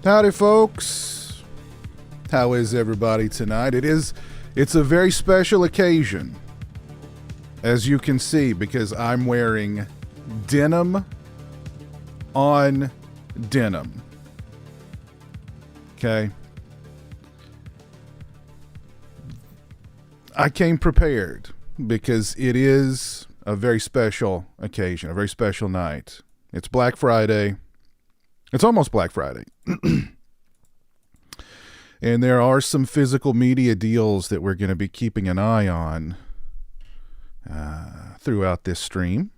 Howdy, folks. How is everybody tonight? It's a very special occasion, as you can see, because I'm wearing denim on denim. Okay? I came prepared because it is a very special occasion, a very special night. It's Black Friday. It's almost Black Friday. And there are some physical media deals that we're going to be keeping an eye on throughout this stream.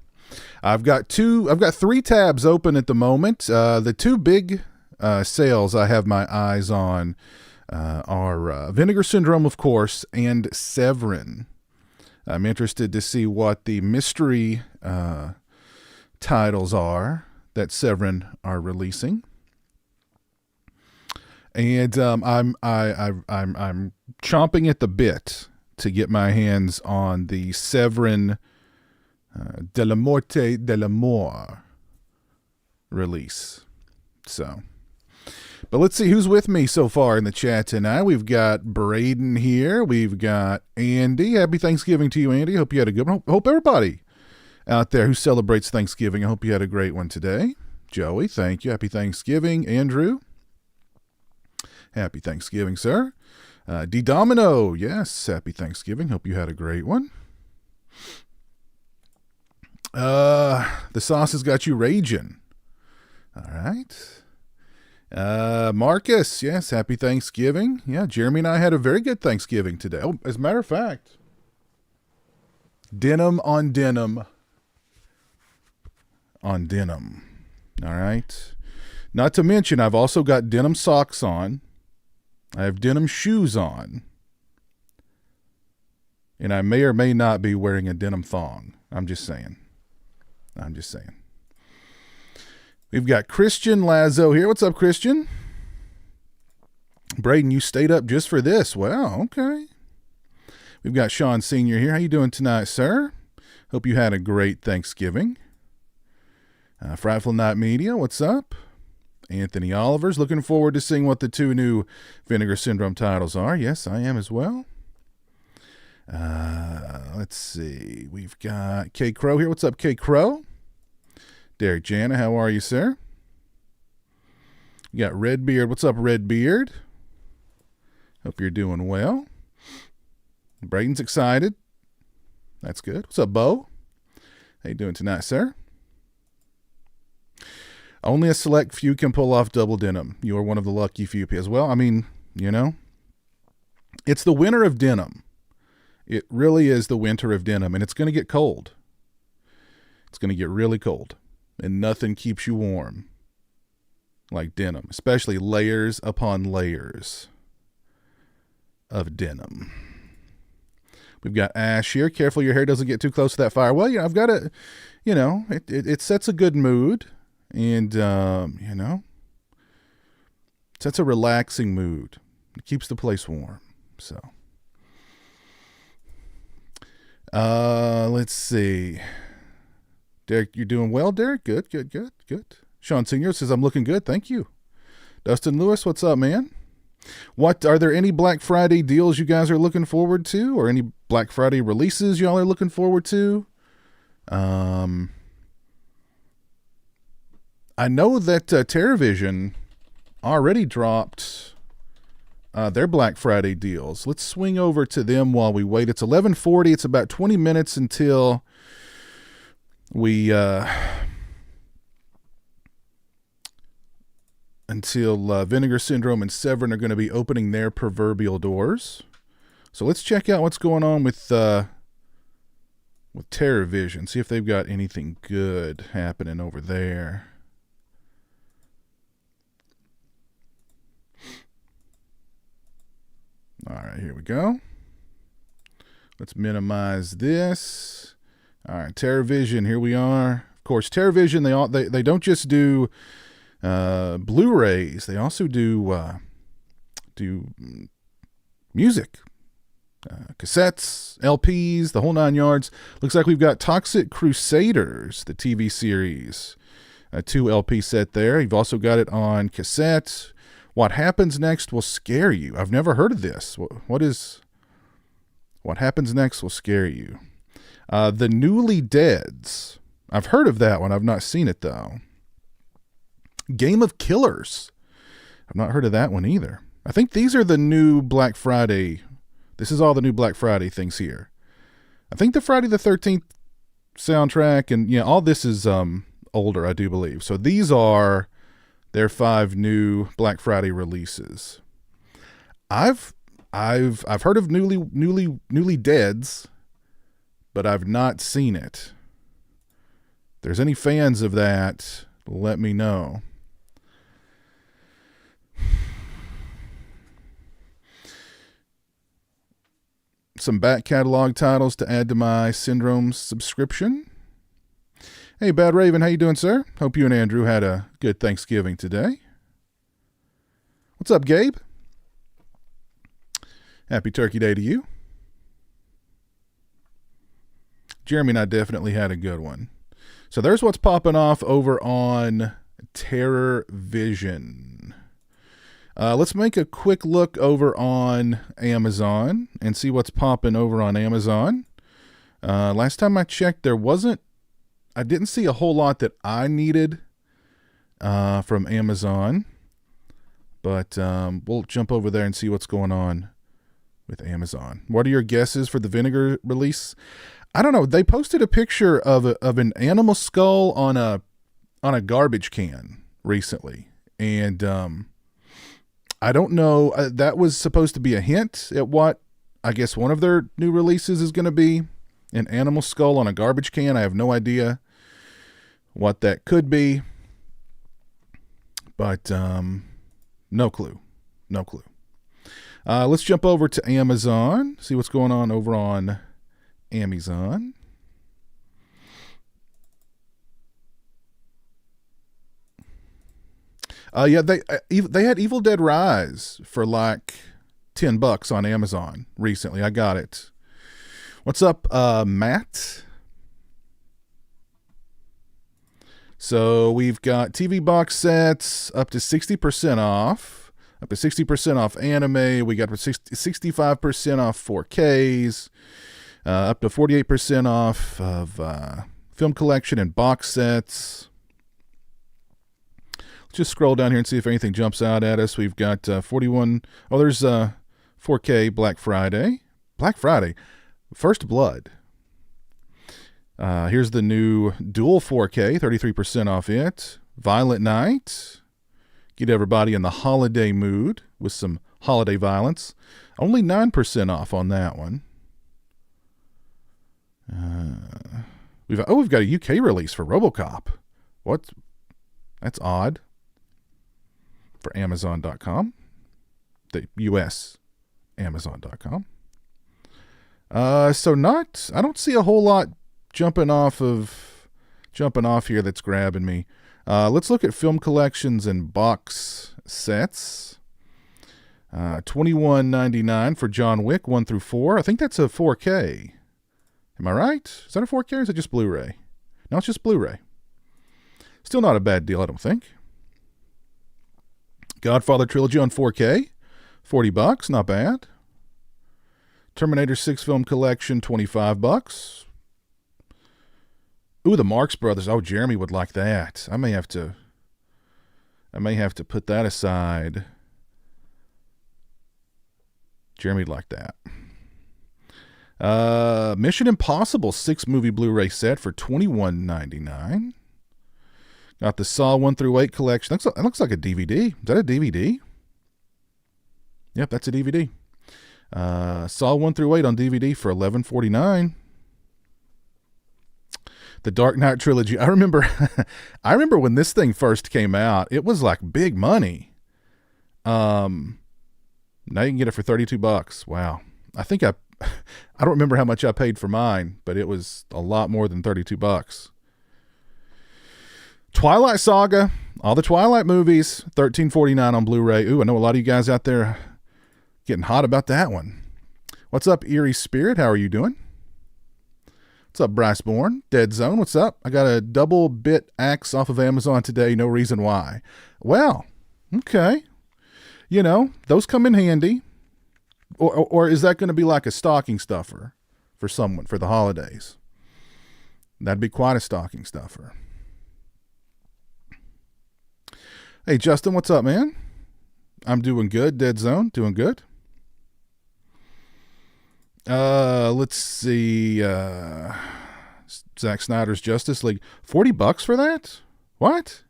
I've got three tabs open at the moment. The two big sales I have my eyes on are Vinegar Syndrome, of course, and Severin. I'm interested to see what the mystery titles are that Severin are releasing. And I'm chomping at the bit to get my hands on the Severin de la Morte de l'Amour release. So, but let's see who's with me so far in the chat tonight. We've got Braden here. We've got Andy. Happy Thanksgiving to you, Andy. Hope you had a good one. Hope everybody out there who celebrates Thanksgiving, I hope you had a great one today. Joey, thank you. Happy Thanksgiving. Andrew, happy Thanksgiving, sir. D Domino, yes, happy Thanksgiving. Hope you had a great one. The sauce has got you raging. All right. Marcus, yes, happy Thanksgiving. Yeah, Jeremy and I had a very good Thanksgiving today. Oh, as a matter of fact, denim on denim on denim. All right. Not to mention, I've also got denim socks on. I have denim shoes on. And I may or may not be wearing a denim thong. I'm just saying. We've got Christian Lazo here. What's up, Christian? Braden, you stayed up just for this. Wow, okay. We've got Sean Sr. here. How you doing tonight, sir? Hope you had a great Thanksgiving. Frightful Night Media, what's up? Anthony Oliver's looking forward to seeing what the two new Vinegar Syndrome titles are. Yes, I am as well. Let's see. We've got K. Crow here. What's up, K. Crow? Derek Jana, how are you, sir? You got Redbeard. What's up, Redbeard? Hope you're doing well. Braden's excited. That's good. What's up, Bo? How you doing tonight, sir? Only a select few can pull off double denim. You are one of the lucky few as well. I mean, you know, it's the winter of denim. It really is the winter of denim, and it's going to get cold. It's going to get really cold, and nothing keeps you warm like denim, especially layers upon layers of denim. We've got Ash here. Careful your hair doesn't get too close to that fire. Well, you know, I've got to, you know, it sets a good mood. And, you know, sets a relaxing mood. It keeps the place warm. So, let's see. Derek, you're doing well, Derek? Good. Sean Senior says, I'm looking good. Thank you. Dustin Lewis, what's up, man? Are there any Black Friday deals you guys are looking forward to? Or any Black Friday releases y'all are looking forward to? I know that TerraVision already dropped their Black Friday deals. Let's swing over to them while we wait. It's 11:40. It's about 20 minutes until we Vinegar Syndrome and Severin are going to be opening their proverbial doors. So let's check out what's going on with TerraVision. See if they've got anything good happening over there. All right, here we go. Let's minimize this. All right, TerraVision, here we are. Of course, TerraVision, they don't just do Blu-rays. They also do music, cassettes, LPs, the whole nine yards. Looks like we've got Toxic Crusaders, the TV series, a 2 LP set there. You've also got it on cassette. What Happens Next Will Scare You. I've never heard of this. What Happens Next Will Scare You. The Newly Deads. I've heard of that one. I've not seen it, though. Game of Killers. I've not heard of that one either. I think these are the new Black Friday. This is all the new Black Friday things here. I think the Friday the 13th soundtrack and all this is older, I do believe. So these are their 5 new Black Friday releases. I've heard of Newly Deads, but I've not seen it. If there's any fans of that, let me know. Some back catalog titles to add to my Syndrome subscription. Hey, Bad Raven, how you doing, sir? Hope you and Andrew had a good Thanksgiving today. What's up, Gabe? Happy Turkey Day to you. Jeremy and I definitely had a good one. So there's what's popping off over on Terror Vision. Let's make a quick look over on Amazon and see what's popping over on Amazon. Last time I checked, I didn't see a whole lot that I needed from Amazon, but we'll jump over there and see what's going on with Amazon. What are your guesses for the Vinegar release? I don't know. They posted a picture of an animal skull on a garbage can recently, and I don't know. That was supposed to be a hint at what I guess one of their new releases is going to be. An animal skull on a garbage can. I have no idea what that could be, but no clue. No clue. Let's jump over to Amazon, see what's going on over on Amazon. They had Evil Dead Rise for like $10 on Amazon recently. I got it. What's up, Matt? So we've got TV box sets up to 60% off. Up to 60% off anime. We got 65% off 4Ks. Up to 48% off of film collection and box sets. Let's just scroll down here and see if anything jumps out at us. We've got 41. Oh, there's 4K Black Friday. Black Friday. First Blood. Here's the new dual 4K, 33% off it. Violent Night. Get everybody in the holiday mood with some holiday violence. Only 9% off on that one. We've got a UK release for RoboCop. What? That's odd. For Amazon.com. The US Amazon.com. I don't see a whole lot jumping off here that's grabbing me. Let's look at film collections and box sets. $21.99 for John Wick 1 through 4. I think that's a 4K. Am I right? Is that a 4K or is it just Blu-ray? No, it's just Blu-ray. Still not a bad deal, I don't think. Godfather Trilogy on 4K, $40, not bad. Terminator 6 film collection, $25. Ooh, the Marx Brothers. Oh, Jeremy would like that. I may have to put that aside. Jeremy'd like that. Mission Impossible 6 movie Blu-ray set for $21.99. Got the Saw 1 through 8 collection. That looks like a DVD. Is that a DVD? Yep, that's a DVD. Saw 1 through 8 on DVD for $11.49. The Dark Knight trilogy. I remember when this thing first came out, it was like big money. Now you can get it for $32. Wow. I don't remember how much I paid for mine, but it was a lot more than $32. Twilight Saga, all the Twilight movies, $13.49 on Blu-ray. Ooh, I know a lot of you guys out there getting hot about that one. What's up, Eerie Spirit? How are you doing? What's up, Bryce Bourne? Dead Zone, what's up? I got a double bit axe off of Amazon today. No reason why. Well, okay. You know, those come in handy. Or is that going to be like a stocking stuffer for someone for the holidays? That'd be quite a stocking stuffer. Hey, Justin, what's up, man? I'm doing good. Dead Zone, doing good. Let's see. Zack Snyder's Justice League. $40 for that? What?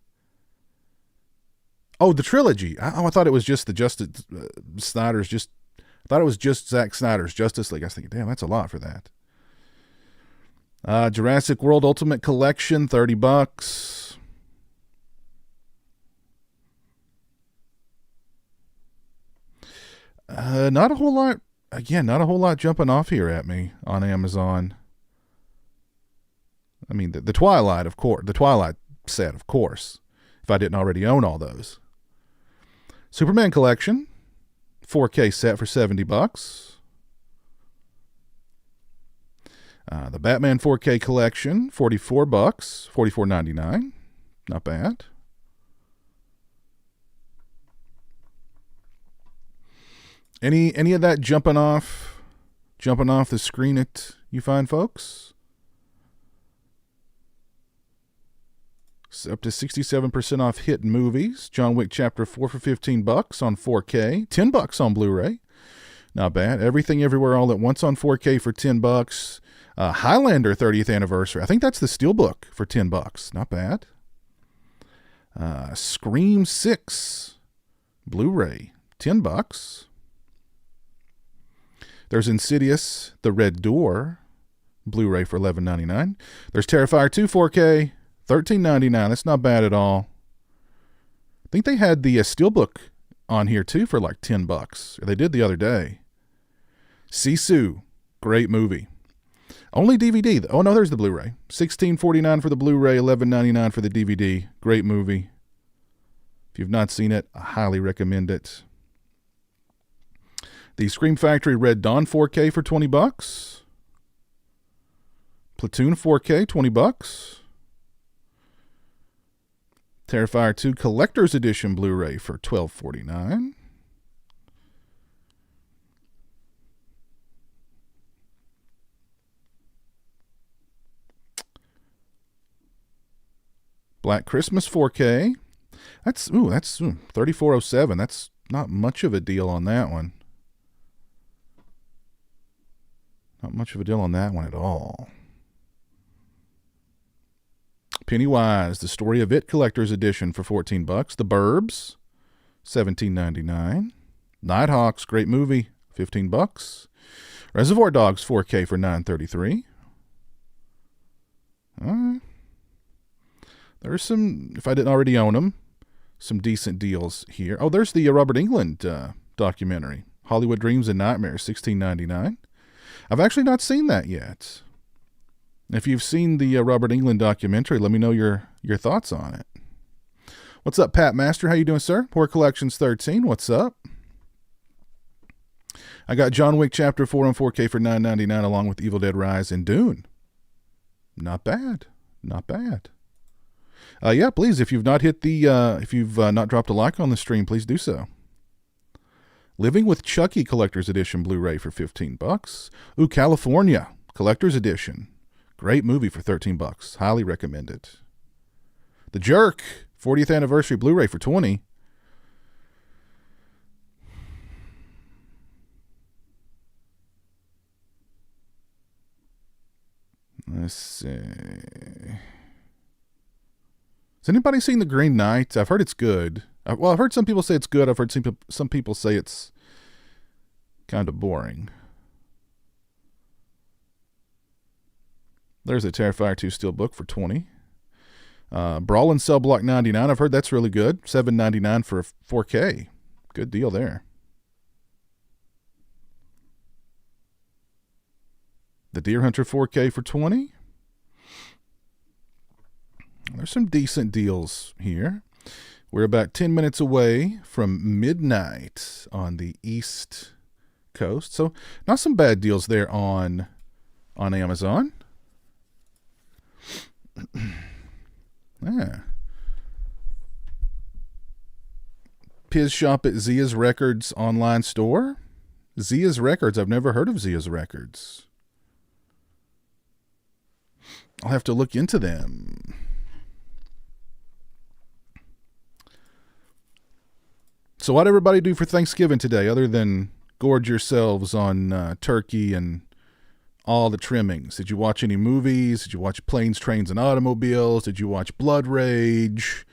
Oh, the trilogy. I thought it was just the Snyder's just. I thought it was just Zack Snyder's Justice League. I was thinking, damn, that's a lot for that. Jurassic World Ultimate Collection, $30. Not a whole lot. Again, not a whole lot jumping off here at me on Amazon. I mean, the Twilight, of course. The Twilight set, of course. If I didn't already own all those. Superman Collection, 4K set for $70. The Batman 4K Collection, $44, $44.99. Not bad. Any of that jumping off the screen at you fine folks? It's up to 67% off hit movies. John Wick Chapter 4 for $15 on 4K. $10 on Blu-ray. Not bad. Everything Everywhere All at Once on 4K for $10. Highlander 30th Anniversary. I think that's the Steelbook for $10. Not bad. Scream 6 Blu-ray. $10. There's Insidious, The Red Door, Blu-ray for $11.99. There's Terrifier 2 4K, $13.99. That's not bad at all. I think they had the Steelbook on here too for like $10. They did the other day. Sisu, great movie. Only DVD. Oh no, there's the Blu-ray. $16.49 for the Blu-ray, $11.99 for the DVD. Great movie. If you've not seen it, I highly recommend it. The Scream Factory Red Dawn 4K for $20. Platoon 4K, $20. Terrifier 2 Collector's Edition Blu-ray for $12.49. Black Christmas 4K. That's $34.07. That's not much of a deal on that one. Not much of a deal on that one at all. Pennywise, The Story of It Collector's Edition for $14. The Burbs, $17.99. Nighthawks, great movie, $15. Reservoir Dogs 4K for $9.33. There's some, if I didn't already own them, some decent deals here. Oh, there's the Robert Englund documentary, Hollywood Dreams and Nightmares, $16.99. I've actually not seen that yet. If you've seen the Robert Englund documentary, let me know your thoughts on it. What's up, Pat Master? How you doing, sir? Horror Collections 13. What's up? I got John Wick Chapter 4 on 4K for $9.99 along with Evil Dead Rise and Dune. Not bad. Not bad. Yeah, please, if you've not hit the, if you've not dropped a like on the stream, please do so. Living with Chucky Collector's Edition Blu-ray for $15. Ooh, California Collector's Edition. Great movie for $13. Highly recommend it. The Jerk 40th Anniversary Blu-ray for $20. Let's see. Has anybody seen The Green Knight? I've heard it's good. Well, I've heard some people say it's good. I've heard some people say it's kind of boring. There's a Terrifier 2 Steelbook for $20. Brawl in Cell Block 99. I've heard that's really good. $7.99 for 4K. Good deal there. The Deer Hunter 4K for $20. There's some decent deals here. We're about 10 minutes away from midnight on the East Coast. So not some bad deals there on Amazon. Yeah. Piz Shop at Zia's Records online store. Zia's Records. I've never heard of Zia's Records. I'll have to look into them. So what'd everybody do for Thanksgiving today other than gorge yourselves on turkey and all the trimmings? Did you watch any movies? Did you watch Planes, Trains, and Automobiles? Did you watch Blood Rage?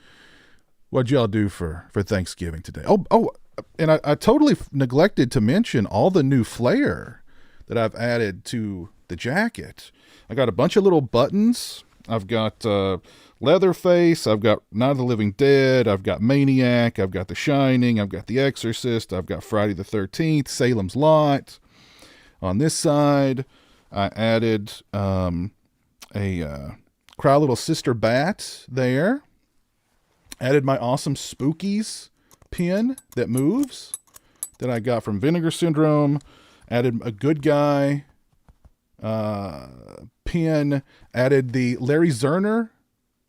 What'd y'all do for Thanksgiving today? Oh, and I totally neglected to mention all the new flair that I've added to the jacket. I got a bunch of little buttons. I've got Leatherface. I've got Night of the Living Dead. I've got Maniac. I've got The Shining. I've got The Exorcist. I've got Friday the 13th, Salem's Lot. On this side, I added a Cry Little Sister bat there. Added my awesome Spookies pin that moves that I got from Vinegar Syndrome. Added a Good Guy pin. Added the Larry Zerner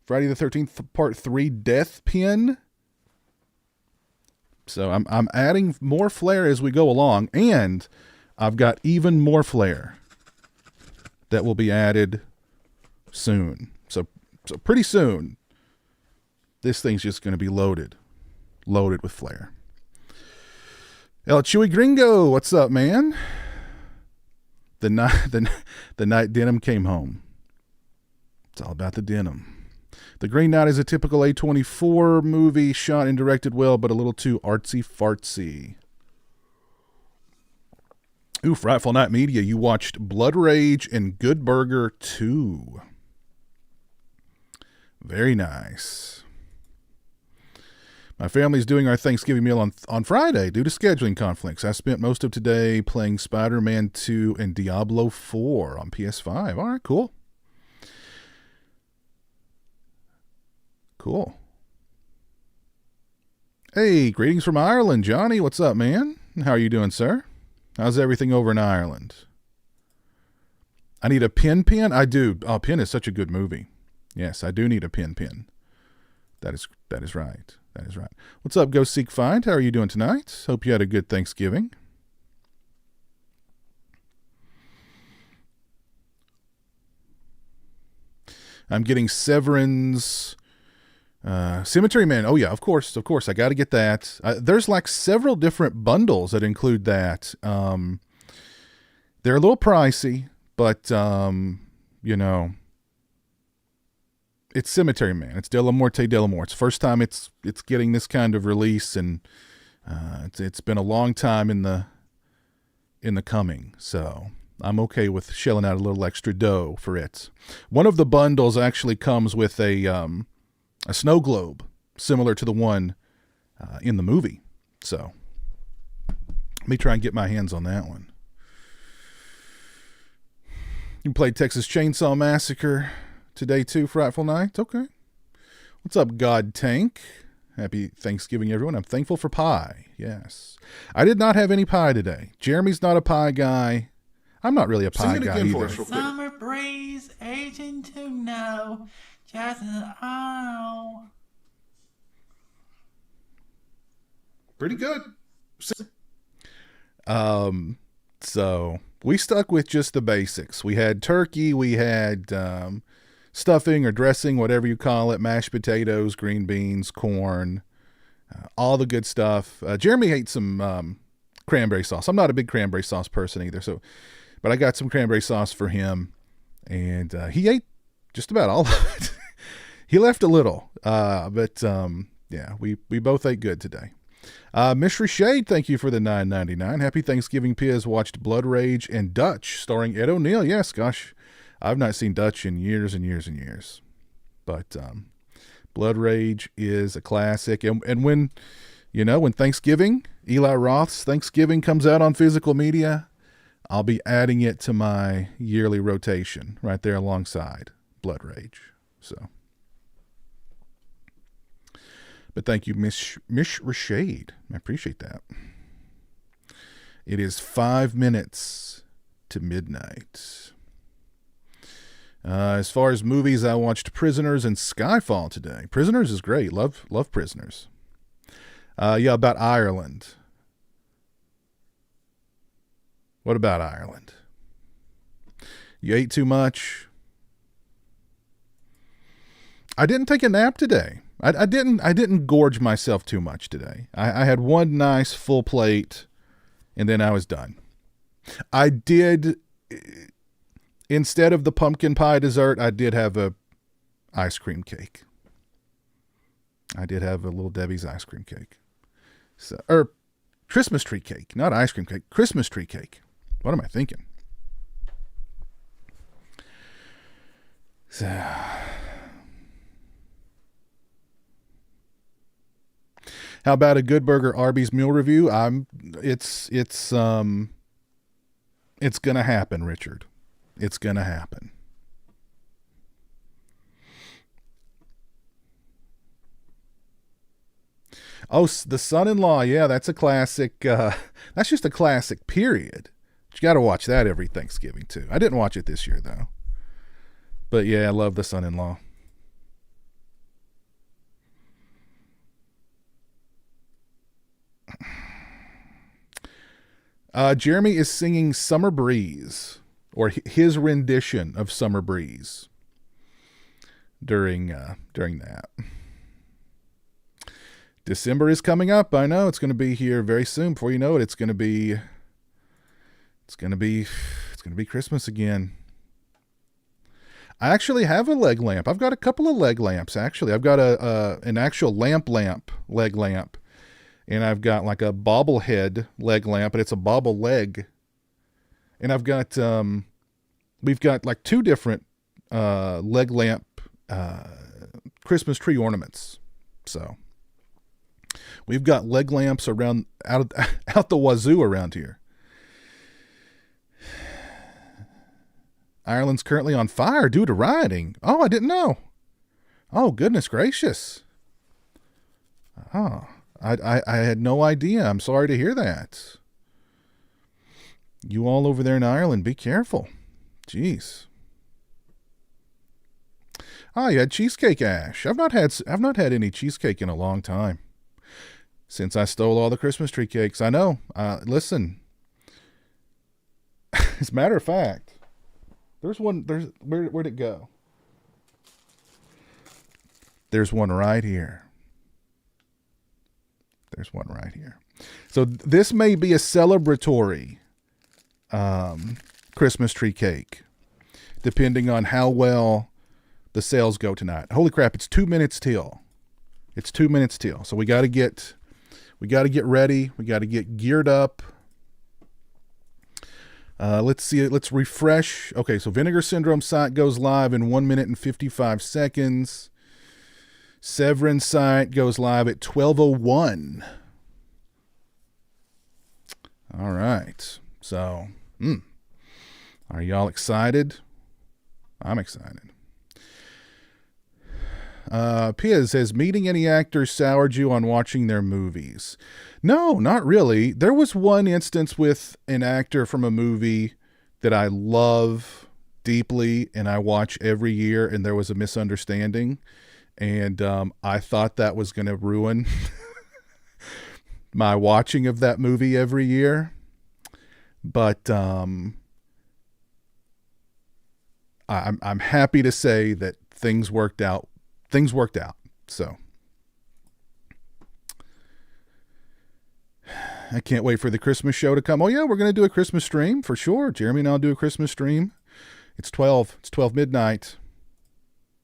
Friday the 13th Part 3 Death pin. So I'm adding more flair as we go along, and I've got even more flair that will be added soon. So pretty soon, this thing's just going to be loaded with flair. El Chewy Gringo, what's up, man? The night denim came home. It's all about the denim. The Green Knight is a typical A24 movie, shot and directed well, but a little too artsy-fartsy. Ooh, Frightful Night Media, you watched Blood Rage and Good Burger 2. Very nice. My family's doing our Thanksgiving meal on Friday due to scheduling conflicts. I spent most of today playing Spider-Man 2 and Diablo 4 on PS5. All right, cool. Cool. Hey, greetings from Ireland. Johnny, what's up, man? How are you doing, sir? How's everything over in Ireland? I need a pin. I do. Oh, Pin is such a good movie. Yes, I do need a pin. That is right. That is right. What's up, Go Seek Find? How are you doing tonight? Hope you had a good Thanksgiving. I'm getting Severin's Cemetery Man. Oh, yeah, of course. I got to get that. There's like several different bundles that include that. They're a little pricey, but, you know, it's Cemetery Man. It's De La Morte De La Morte. It's the first time it's getting this kind of release, and it's been a long time in the coming. So I'm okay with shelling out a little extra dough for it. One of the bundles actually comes with a snow globe similar to the one in the movie. So let me try and get my hands on that one. You played Texas Chainsaw Massacre today too, Frightful Night? Okay. What's up, God Tank? Happy Thanksgiving, everyone. I'm thankful for pie. Yes. I did not have any pie today. Jeremy's not a pie guy. I'm not really a pie guy either. Summer breeze, aging to know, just oh. Pretty good. So we stuck with just the basics. We had turkey, we had stuffing or dressing, whatever you call it, mashed potatoes, green beans, corn, all the good stuff. Jeremy ate some cranberry sauce. I'm not a big cranberry sauce person either, but I got some cranberry sauce for him, and he ate just about all of it. He left a little, but yeah, we both ate good today. Mishra Shade, thank you for the $9.99. Happy Thanksgiving, Piz. Watched Blood Rage and Dutch, starring Ed O'Neill. Yes, gosh, I've not seen Dutch in years and years and years. But Blood Rage is a classic. And when Thanksgiving, Eli Roth's Thanksgiving comes out on physical media, I'll be adding it to my yearly rotation right there alongside Blood Rage. So, but thank you, Miss Rashade. I appreciate that. It is 5 minutes to midnight. As far as movies, I watched Prisoners and Skyfall today. Prisoners is great. Love Prisoners. Yeah, about Ireland. What about Ireland? You ate too much? I didn't take a nap today. I didn't gorge myself too much today. I had one nice full plate, and then I was done. I did, instead of the pumpkin pie dessert, I did have a ice cream cake. I did have a Little Debbie's ice cream cake. So, or Christmas tree cake, not ice cream cake, Christmas tree cake. What am I thinking? So, how about a Good Burger Arby's meal review? It's gonna happen, Richard. It's gonna happen. Oh, The Son-in-Law. Yeah, that's a classic. That's just a classic, period. But you got to watch that every Thanksgiving, too. I didn't watch it this year, though. But yeah, I love The Son-in-Law. Jeremy is singing Summer Breeze, or his rendition of Summer Breeze during that. December is coming up. I know it's going to be here very soon. Before you know it, it's going to be Christmas again. I actually have a leg lamp. I've got a couple of leg lamps, actually. I've got an actual leg lamp. And I've got like a bobblehead leg lamp, and it's a bobble leg. And I've got, we've got like two different leg lamp Christmas tree ornaments. So we've got leg lamps around out the wazoo around here. Ireland's currently on fire due to rioting. Oh, I didn't know. Oh, goodness gracious. Oh, I had no idea. I'm sorry to hear that. You all over there in Ireland, be careful. Jeez. Oh, you had cheesecake ash. I've not had any cheesecake in a long time. Since I stole all the Christmas tree cakes. I know. Listen. As a matter of fact, where'd it go? There's one right here. There's one right here. So this may be a celebratory Christmas tree cake, depending on how well the sales go tonight. Holy crap, it's 2 minutes till. It's 2 minutes till. So we got to get ready. We got to get geared up. Let's see it. Let's refresh. Okay, so Vinegar Syndrome site goes live in 1 minute and 55 seconds. Severin site goes live at 12:01. All right. So, are y'all excited? I'm excited. Piz, has meeting any actors soured you on watching their movies? No, not really. There was one instance with an actor from a movie that I love deeply and I watch every year, and there was a misunderstanding. And I thought that was going to ruin my watching of that movie every year. But I'm happy to say that things worked out. So I can't wait for the Christmas show to come. Oh yeah, we're going to do a Christmas stream for sure. Jeremy and I'll do a Christmas stream. It's 12 midnight.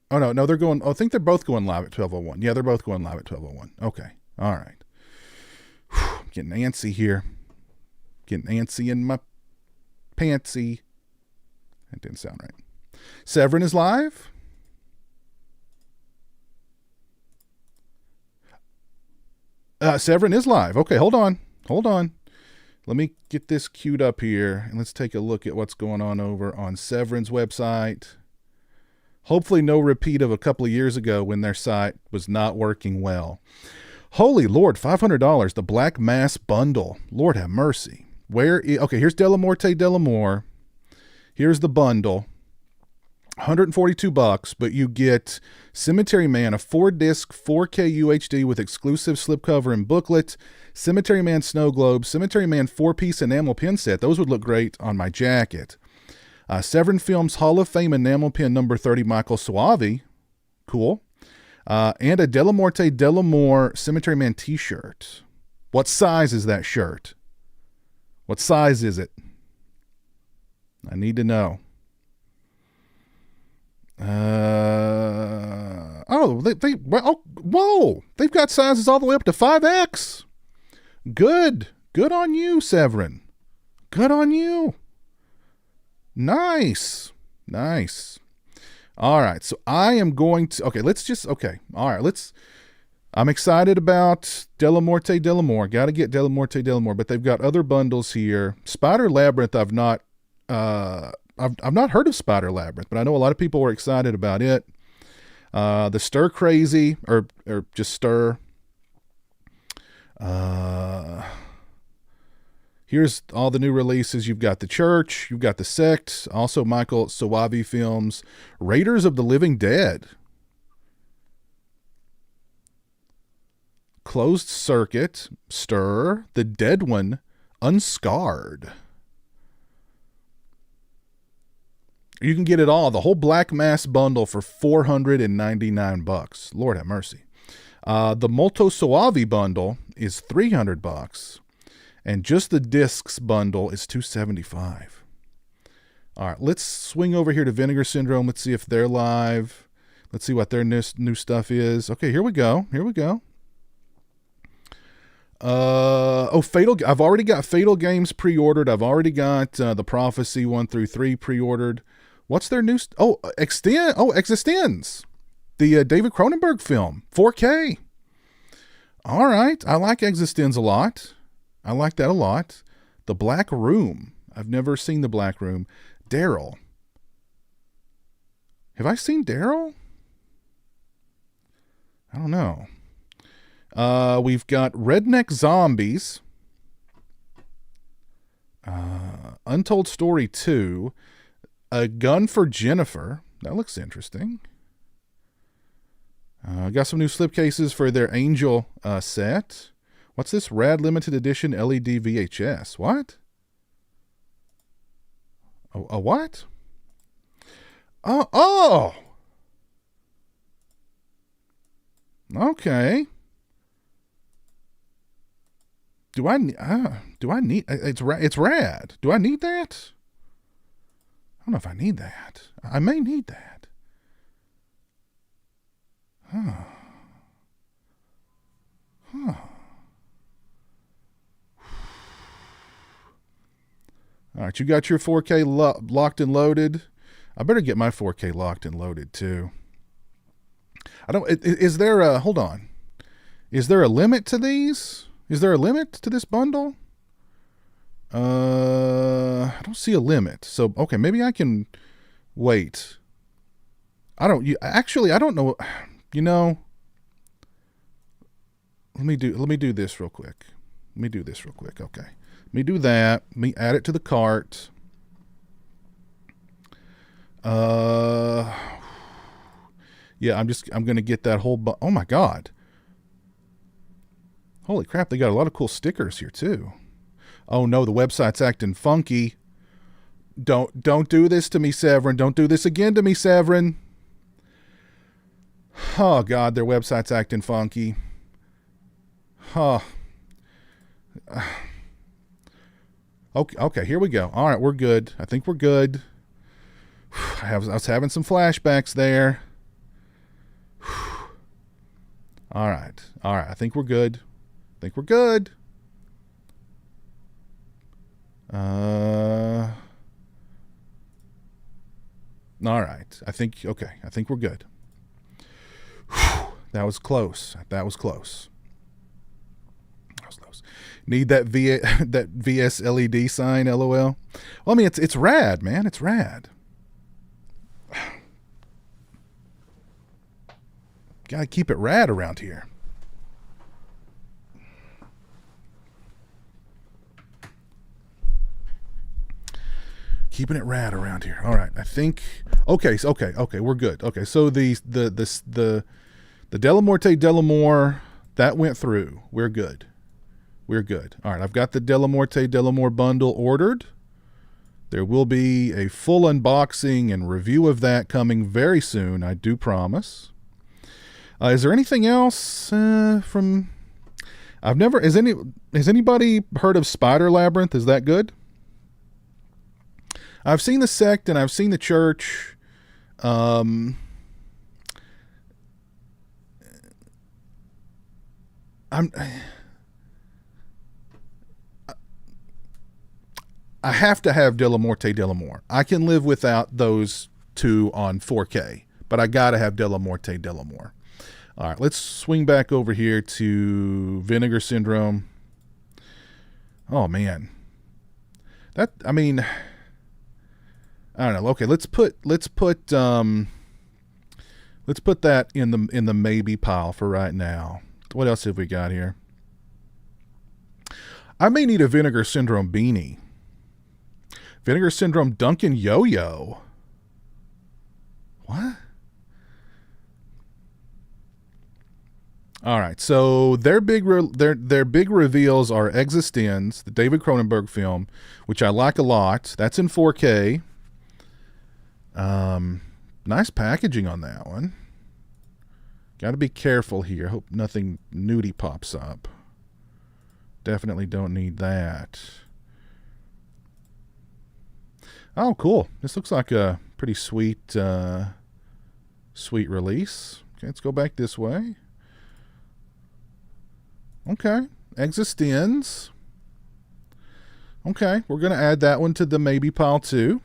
Oh no, they're going. I think they're both going live at 12:01. Yeah, they're both going live at 12:01. Okay, all right. Whew, getting antsy here. Getting antsy in my pantsy. That didn't sound right. Severin is live. Severin is live. Okay, hold on. Let me get this queued up here, and let's take a look at what's going on over on Severin's website. Hopefully no repeat of a couple of years ago when their site was not working well. Holy Lord, $500, the Black Mass bundle. Lord have mercy. Okay, here's Delamorte Delamore. Here's the bundle. $142, but you get Cemetery Man, a 4-disc 4K UHD with exclusive slipcover and booklet, Cemetery Man Snow Globe, Cemetery Man 4-piece enamel pin set. Those would look great on my jacket. Severin Films Hall of Fame enamel pin number 30 Michael Soavi. Cool. And a Delamorte Delamore Cemetery Man t-shirt. What size is that shirt? What size is it? I need to know. Whoa! They've got sizes all the way up to 5X. Good on you, Severin. Good on you. Nice. All right, so I am going to. All right, I'm excited about Delamorte Delamore. Got to get Delamorte Delamore, but they've got other bundles here. Spider Labyrinth, I've not heard of Spider Labyrinth, but I know a lot of people were excited about it. The Stir Crazy, or just Stir. Here's all the new releases. You've got The Church. You've got The Sect. Also Michael Soavi Films. Raiders of the Living Dead. Closed Circuit. Stir. The Dead One. Unscarred. You can get it all. The whole Black Mass bundle for $499. Lord have mercy. The Molto Soavi bundle is $300. And just the discs bundle is $275. All right, let's swing over here to Vinegar Syndrome. Let's see if they're live. Let's see what their new stuff is. Okay, here we go. Fatal. I've already got Fatal Games pre-ordered. I've already got the Prophecy 1 through 3 pre-ordered. What's their new? Existenz. The David Cronenberg film, 4K. All right, I like Existenz a lot. I like that a lot. The Black Room. I've never seen The Black Room. Daryl. Have I seen Daryl? I don't know. We've got Redneck Zombies. Untold Story 2. A Gun for Jennifer. That looks interesting. Got some new slipcases for their Angel set. What's this? Rad Limited Edition LED VHS. What? A what? Oh! Okay. Do I need? It's rad. Do I need that? I don't know if I need that. I may need that. Huh. All right, you got your 4K locked and loaded. I better get my 4K locked and loaded too. Is there a, hold on. Is there a limit to these? Is there a limit to this bundle? I don't see a limit. So, okay, maybe I can wait. I don't know. You know, let me do this real quick. Okay. Let me do that. Let me add it to the cart. Yeah, I'm going to get that whole oh my God. Holy crap, they got a lot of cool stickers here too. Oh no, the website's acting funky. Don't do this to me, Severin. Don't do this again to me, Severin. Oh God, their website's acting funky. Huh. Okay, here we go. All right, we're good. I think we're good. I was having some flashbacks there. All right. I think we're good. All right. I think we're good. That was close. Need that that VS LED sign, LOL. Well, I mean, it's rad, man. It's rad. Gotta keep it rad around here. keeping it rad around here. All right, I think. Okay, we're good. Okay, so the Delamorte Delamore that went through. We're good. All right, I've got the Delamorte Delamore bundle ordered. There will be a full unboxing and review of that coming very soon, I do promise. Is there anything else from... Has anybody heard of Spider Labyrinth? Is that good? I've seen the Sect and I've seen the Church. I have to have Delamorte Delamore. I can live without those two on 4K, but I gotta have Delamorte Delamore. All right, let's swing back over here to Vinegar Syndrome. Oh man, I don't know. Okay, let's put that in the maybe pile for right now. What else have we got here? I may need a Vinegar Syndrome beanie. Vinegar Syndrome Duncan Yo-Yo. What? All right, so their big reveals are Existenz, the David Cronenberg film, which I like a lot. That's in 4K. Nice packaging on that one. Got to be careful here. Hope nothing nudie pops up. Definitely don't need that. Oh, cool. This looks like a pretty sweet release. Okay, let's go back this way. Okay, Existenz. Okay, we're going to add that one to the maybe pile too.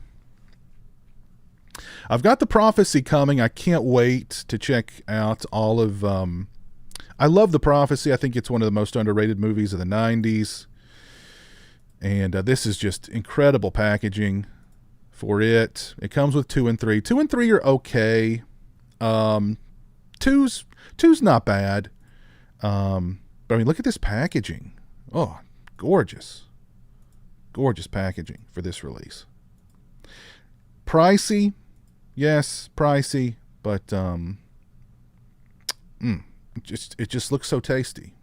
I've got The Prophecy coming. I can't wait to check out all of... I love The Prophecy. I think it's one of the most underrated movies of the 90s. And this is just incredible packaging for it. It comes with 2 and 3. 2 and 3 are okay. Two's not bad. But I mean, look at this packaging. Oh, gorgeous. Gorgeous packaging for this release. Pricey. Yes, pricey. But it just looks so tasty.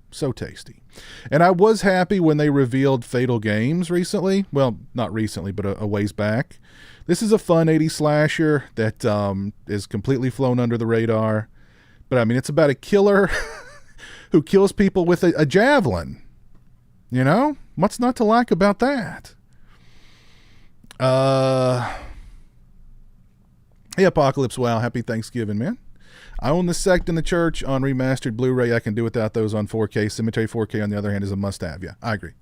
So tasty. And I was happy when they revealed Fatal Games recently. Well, not recently, but a ways back. This is a fun 80s slasher that is completely flown under the radar. But I mean, it's about a killer who kills people with a javelin. You know? What's not to like about that? Hey, Apocalypse Wow. Happy Thanksgiving, man. I own the Sect and the Church on remastered Blu-ray. I can do without those on 4K. Cemetery 4K, on the other hand, is a must-have. Yeah, I agree.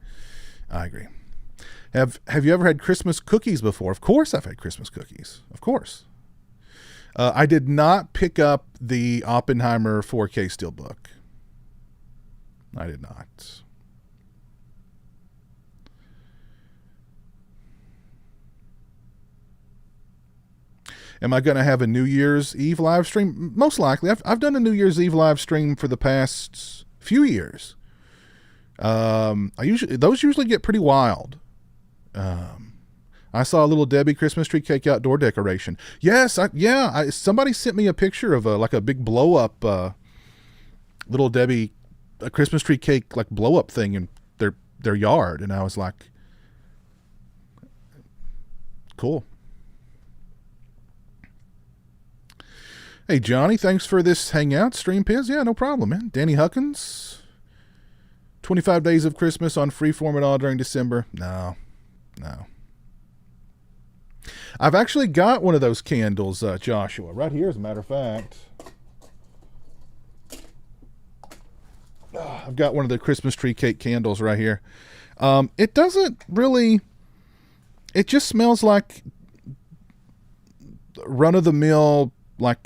Have you ever had Christmas cookies before? Of course I've had Christmas cookies. Of course. I did not pick up the Oppenheimer 4K Steelbook. I did not. Am I going to have a New Year's Eve live stream? Most likely. I've done a New Year's Eve live stream for the past few years. Those usually get pretty wild. I saw a little Debbie Christmas tree cake outdoor decoration. Yes, somebody sent me a picture of a big blow up little Debbie a Christmas tree cake like blow up thing in their yard, and I was like, cool. Hey, Johnny, thanks for this hangout. Stream Piz? Yeah, no problem, man. Danny Huckins. 25 days of Christmas on Freeform at all during December. No. I've actually got one of those candles, Joshua, right here, as a matter of fact. I've got one of the Christmas tree cake candles right here. It doesn't really... It just smells like run-of-the-mill... like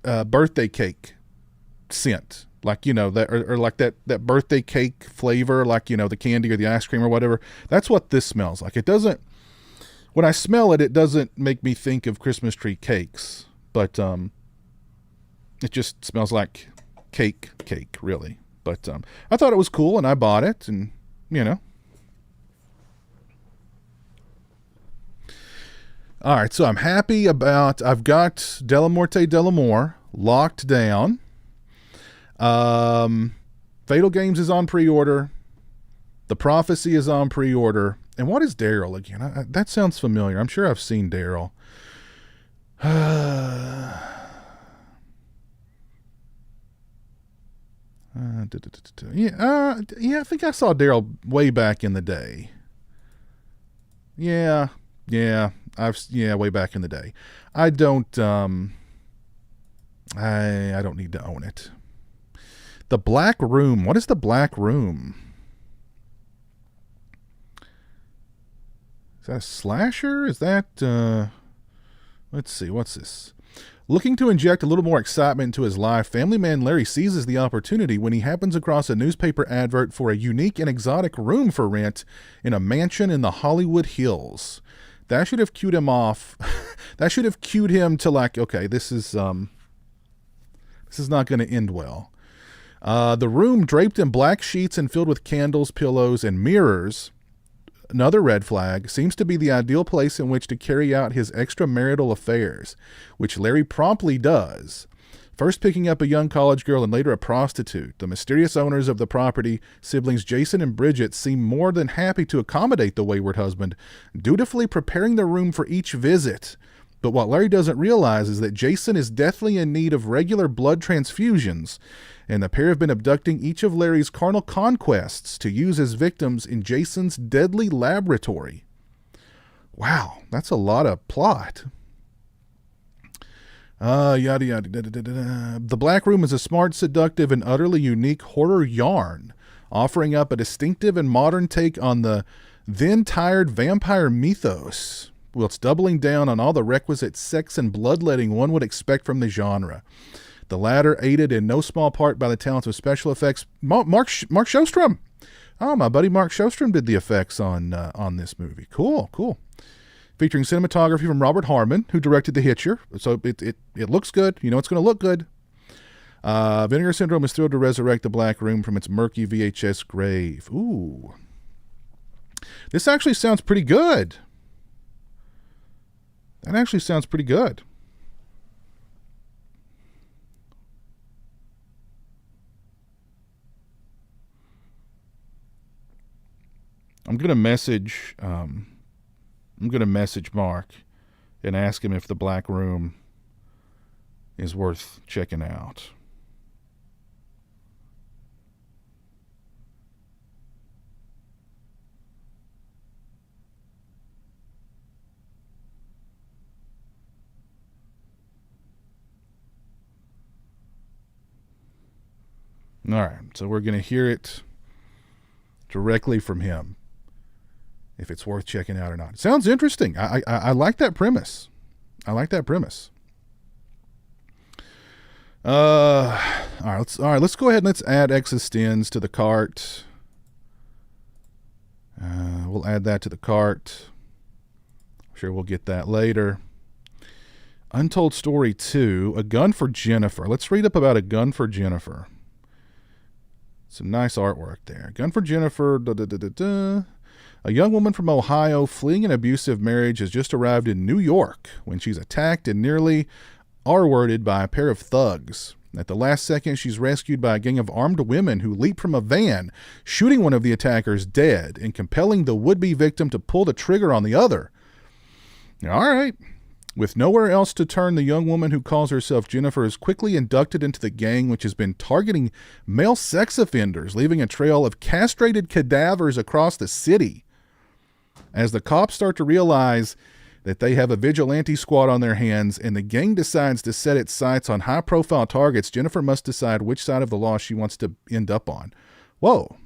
birthday cake scent, like, you know, that or like that birthday cake flavor, like, you know, the candy or the ice cream or whatever. That's what this smells like. It doesn't, when I smell it, it doesn't make me think of Christmas tree cakes, but it just smells like cake really. But I thought it was cool and I bought it, and you know, All right, so I'm happy about. I've got Della Morte Delamore locked down. Fatal Games is on pre-order. The Prophecy is on pre-order. And what is Daryl again? That sounds familiar. I'm sure I've seen Daryl. Yeah, I think I saw Daryl way back in the day. Yeah, way back in the day. I don't I don't need to own it. The Black Room. What is The Black Room? Is that a slasher? Is that let's see, what's this? Looking to inject a little more excitement into his life, family man Larry seizes the opportunity when he happens across a newspaper advert for a unique and exotic room for rent in a mansion in the Hollywood Hills. That should have cued him off. That should have cued him to like, okay, this is not going to end well. The room, draped in black sheets and filled with candles, pillows, and mirrors, another red flag, seems to be the ideal place in which to carry out his extramarital affairs, which Larry promptly does. First picking up a young college girl and later a prostitute, the mysterious owners of the property, siblings Jason and Bridget, seem more than happy to accommodate the wayward husband, dutifully preparing the room for each visit. But what Larry doesn't realize is that Jason is deathly in need of regular blood transfusions, and the pair have been abducting each of Larry's carnal conquests to use as victims in Jason's deadly laboratory. Wow, that's a lot of plot. Yada yada da, da, da, da. The Black Room is a smart, seductive, and utterly unique horror yarn, offering up a distinctive and modern take on the then tired vampire mythos, whilst doubling down on all the requisite sex and bloodletting one would expect from the genre. The latter aided in no small part by the talents of special effects. Mark Sjostrom. Oh, my buddy Mark Sjostrom did the effects on this movie. Cool. Featuring cinematography from Robert Harmon, who directed The Hitcher. So it looks good. You know it's going to look good. Vinegar Syndrome is thrilled to resurrect the Black Room from its murky VHS grave. Ooh. This actually sounds pretty good. That actually sounds pretty good. I'm gonna message Mark and ask him if the Black Room is worth checking out. All right, so we're gonna hear it directly from him, if it's worth checking out or not. It sounds interesting. I like that premise. All right, let's go ahead and let's add Existenz to the cart. We'll add that to the cart. I'm sure we'll get that later. Untold Story 2, A Gun for Jennifer. Let's read up about A Gun for Jennifer. Some nice artwork there. Gun for Jennifer. A young woman from Ohio fleeing an abusive marriage has just arrived in New York when she's attacked and nearly R-worded by a pair of thugs. At the last second, she's rescued by a gang of armed women who leap from a van, shooting one of the attackers dead and compelling the would-be victim to pull the trigger on the other. All right. With nowhere else to turn, the young woman who calls herself Jennifer is quickly inducted into the gang, which has been targeting male sex offenders, leaving a trail of castrated cadavers across the city. As the cops start to realize that they have a vigilante squad on their hands and the gang decides to set its sights on high-profile targets, Jennifer must decide which side of the law she wants to end up on. Whoa.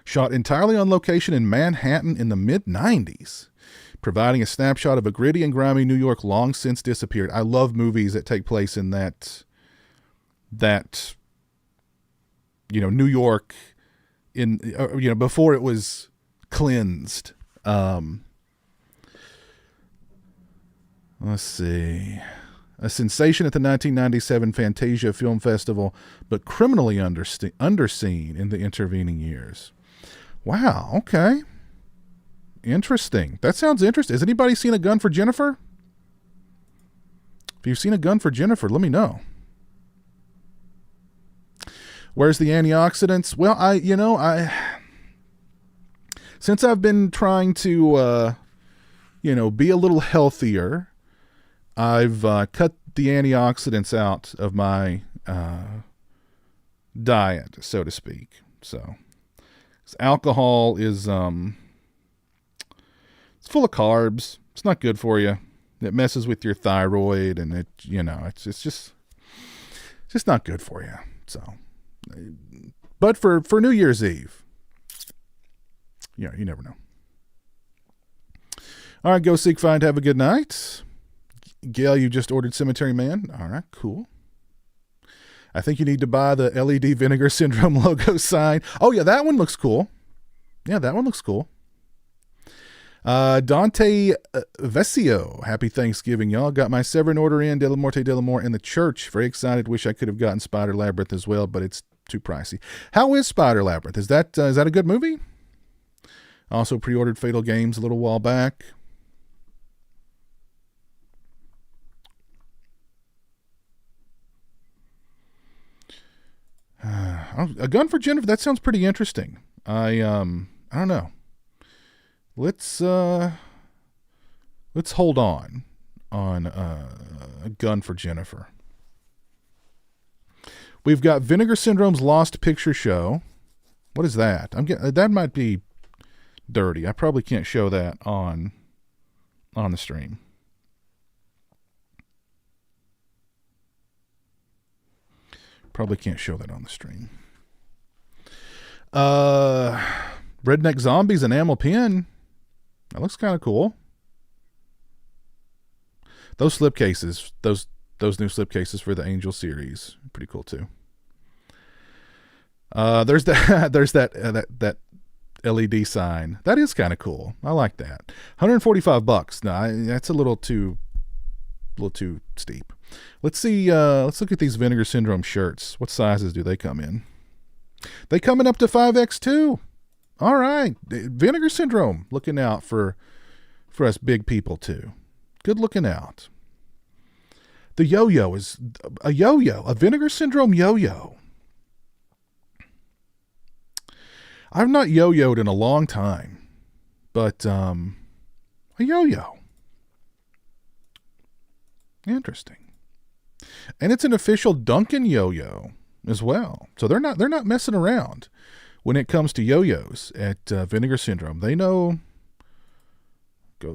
Shot entirely on location in Manhattan in the mid-90s, providing a snapshot of a gritty and grimy New York long since disappeared. I love movies that take place in that New York before it was cleansed. Let's see. A sensation at the 1997 Fantasia Film Festival, but criminally underseen in the intervening years. Wow, okay. Interesting. That sounds interesting. Has anybody seen A Gun for Jennifer? If you've seen A Gun for Jennifer, let me know. Where's the antioxidants? Well, since I've been trying to, be a little healthier, I've cut the antioxidants out of my diet, so to speak. So, alcohol is it's full of carbs. It's not good for you. It messes with your thyroid, and it's just not good for you. So, but for New Year's Eve, you never know. All right, go seek, find, have a good night. Gail, you just ordered Cemetery Man. All right, cool. I think you need to buy the LED Vinegar Syndrome logo sign. Oh, yeah, that one looks cool. Yeah, that one looks cool. Dante Vesio, happy Thanksgiving, y'all. Got my Severin order in, Delamorte Delamore in the church. Very excited. Wish I could have gotten Spider Labyrinth as well, but it's too pricey. How is Spider Labyrinth? Is that a good movie? Also pre-ordered Fatal Games a little while back. A Gun for Jennifer, that sounds pretty interesting. I don't know. Let's hold on A Gun for Jennifer. We've got Vinegar Syndrome's Lost Picture Show. What is that? That might be dirty. I probably can't show that on the stream. Probably can't show that on the stream. Redneck Zombies Enamel Pin. That looks kind of cool. Those slipcases, those new slipcases for the Angel series, pretty cool too. There's that LED sign. That is kind of cool. I like that. $145. No, that's a little too steep. Let's see. Let's look at these Vinegar Syndrome shirts. What sizes do they come in? They coming up to 5X2. All right, Vinegar Syndrome looking out for us big people too. Good looking out. The yo-yo is a Vinegar Syndrome yo-yo. I've not yo-yoed in a long time, but a yo-yo. Interesting. And it's an official Duncan yo-yo as well. So they're not messing around when it comes to yo-yos at Vinegar Syndrome. They know go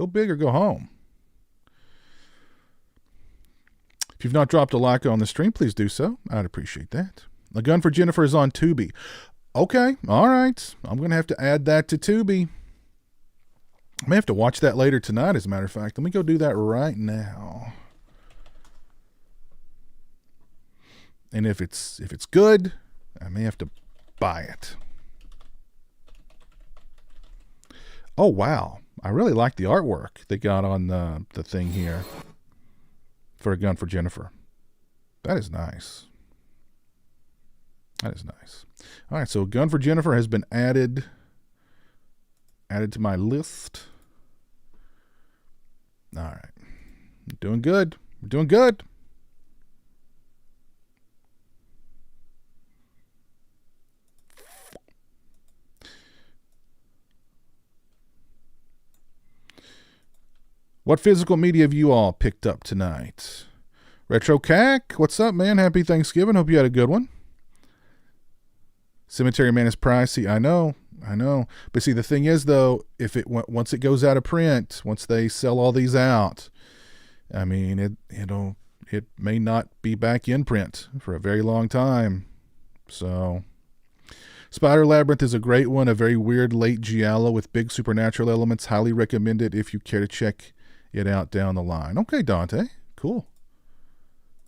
big or go home. If you've not dropped a like on the stream, please do so. I'd appreciate that. A Gun for Jennifer is on Tubi. Okay, all right. I'm going to have to add that to Tubi. I may have to watch that later tonight, as a matter of fact. Let me go do that right now. And if it's good, I may have to buy it. Oh, wow. I really like the artwork they got on the thing here for A Gun for Jennifer. That is nice. That is nice. All right, so A Gun for Jennifer has been added to my list. All right. Doing good. We're doing good. What physical media have you all picked up tonight? Retro Cac, what's up, man? Happy Thanksgiving. Hope you had a good one. Cemetery Man is pricey. I know. But see, the thing is, though, once it goes out of print, once they sell all these out, I mean, it may not be back in print for a very long time. So, Spider Labyrinth is a great one. A very weird late giallo with big supernatural elements. Highly recommend it if you care to check it out down the line. Okay, Dante. Cool.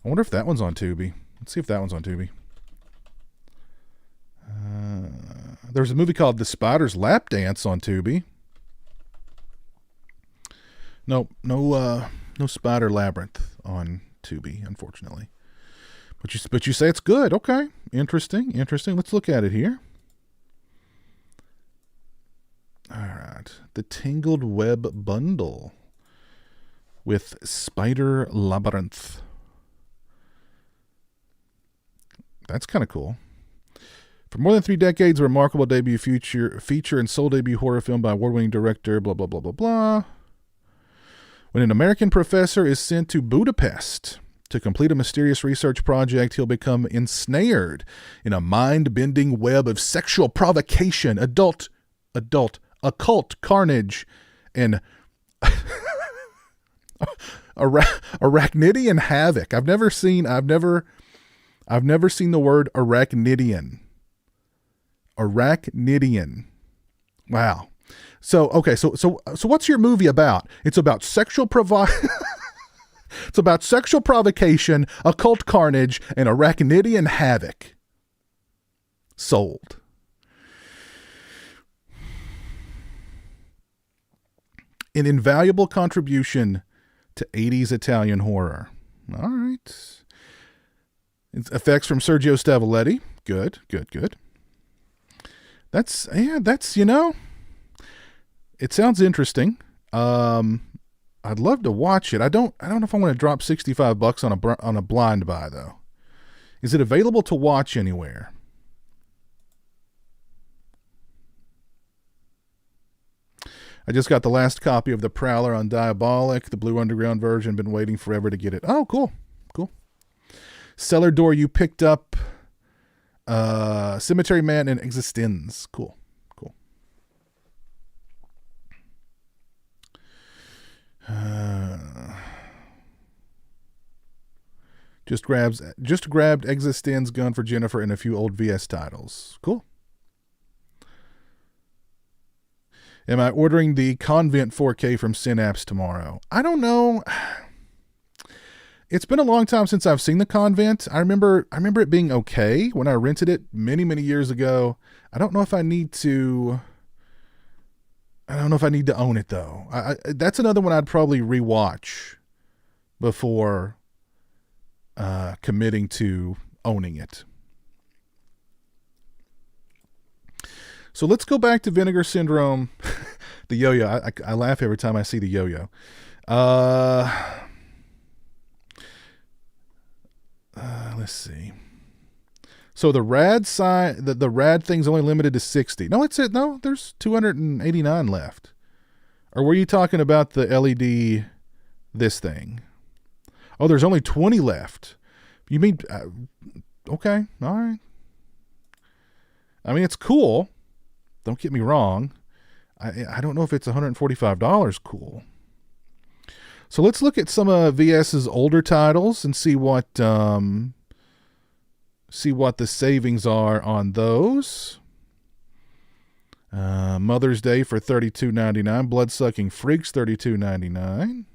I wonder if that one's on Tubi. Let's see if that one's on Tubi. There's a movie called The Spider's Lap Dance on Tubi. No Spider Labyrinth on Tubi, unfortunately. But you say it's good. Okay. Interesting. Let's look at it here. All right. got? The Tangled Web Bundle with Spider Labyrinth. That's kind of cool. For more than 3 decades, a remarkable debut feature and sole debut horror film by award-winning director, blah, blah, blah, blah, blah. When an American professor is sent to Budapest to complete a mysterious research project, he'll become ensnared in a mind-bending web of sexual provocation, occult carnage, and arachnidian havoc. I've never seen the word arachnidian. Arachnidian. Wow. So what's your movie about? It's about sexual It's about sexual provocation, occult carnage, and arachnidian havoc. Sold. An invaluable contribution to 80s Italian horror. All right. Effects from Sergio Stavaletti. Good. That's, it sounds interesting. I'd love to watch it. I don't know if I want to drop $65 on a blind buy though. Is it available to watch anywhere? I just got the last copy of The Prowler on Diabolic, the Blue Underground version. Been waiting forever to get it. Oh, cool. Cellar Door, you picked up Cemetery Man and Existenz. Cool. Just grabbed Existenz gun for Jennifer and a few old VS titles. Cool. Am I ordering the Convent 4K from Synapse tomorrow? I don't know. It's been a long time since I've seen the Convent. I remember it being okay when I rented it many, many years ago. I don't know if I need to own it though. That's another one I'd probably rewatch before committing to owning it. So let's go back to Vinegar Syndrome. The yo-yo. I laugh every time I see the yo-yo. Let's see. So the rad side, the rad thing's only limited to 60. No, it's it. No, there's 289 left. Or were you talking about the LED, this thing? Oh, there's only 20 left. You mean, okay, all right. I mean, it's cool. Don't get me wrong. I don't know if it's $145 cool. So let's look at some of VS's older titles and see what the savings are on those. Mother's Day for $32.99. Bloodsucking Freaks $32.99.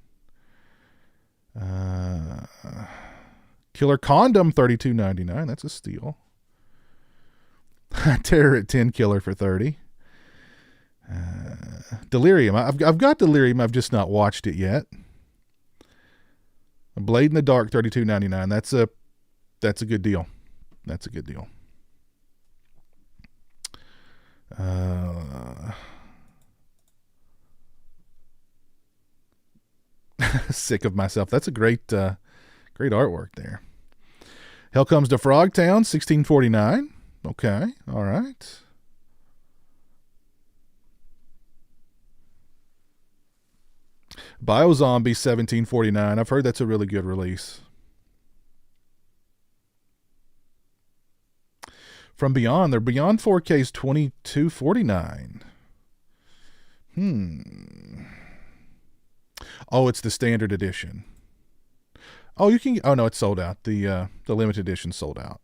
Killer Condom $32.99. That's a steal. Terror at 10 Killer for $30. Delirium. I've got Delirium. I've just not watched it yet. Blade in the Dark $32.99. That's a good deal. That's a good deal. Sick of myself. That's a great artwork there. Hell Comes to Frogtown $16.49. Okay, all right. Biozombie $17.49. I've heard that's a really good release. From Beyond, their Beyond 4K is $22.49. Oh, it's the standard edition. Oh, no, it's sold out. The limited edition sold out.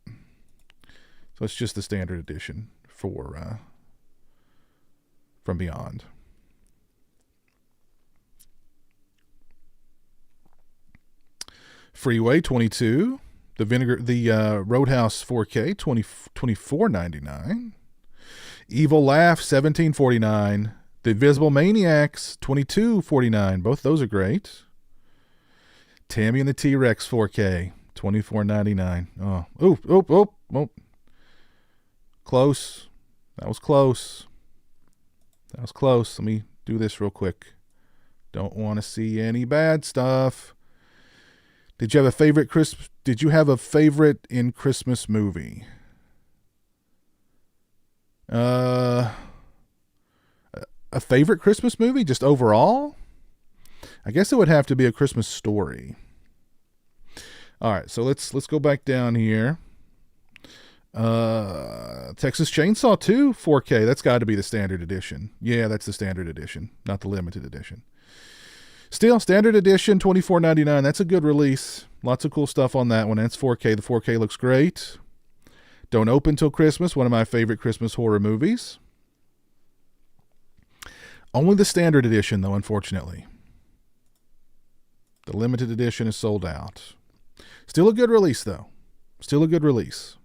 So it's just the standard edition for From Beyond. Freeway $22. The Roadhouse 4K $24.99. Evil Laugh $17.49. The Invisible Maniacs $22.49. Both those are great. Tammy and the T-Rex 4K $24.99. Oh. Close. That was close. Let me Do this real quick. Don't want to see any bad stuff. Did you have a favorite in Christmas movie? A favorite Christmas movie just overall? I guess it would have to be A Christmas Story. All right, so let's go back down here. Texas Chainsaw 2 4K. That's got to be the standard edition. Yeah, that's the standard edition, not the limited edition. Still, standard edition, $24.99. That's a good release. Lots of cool stuff on that one. And it's 4K. The 4K looks great. Don't Open Till Christmas, one of my favorite Christmas horror movies. Only the standard edition, though, unfortunately. The limited edition is sold out. Still a good release, though. Still a good release.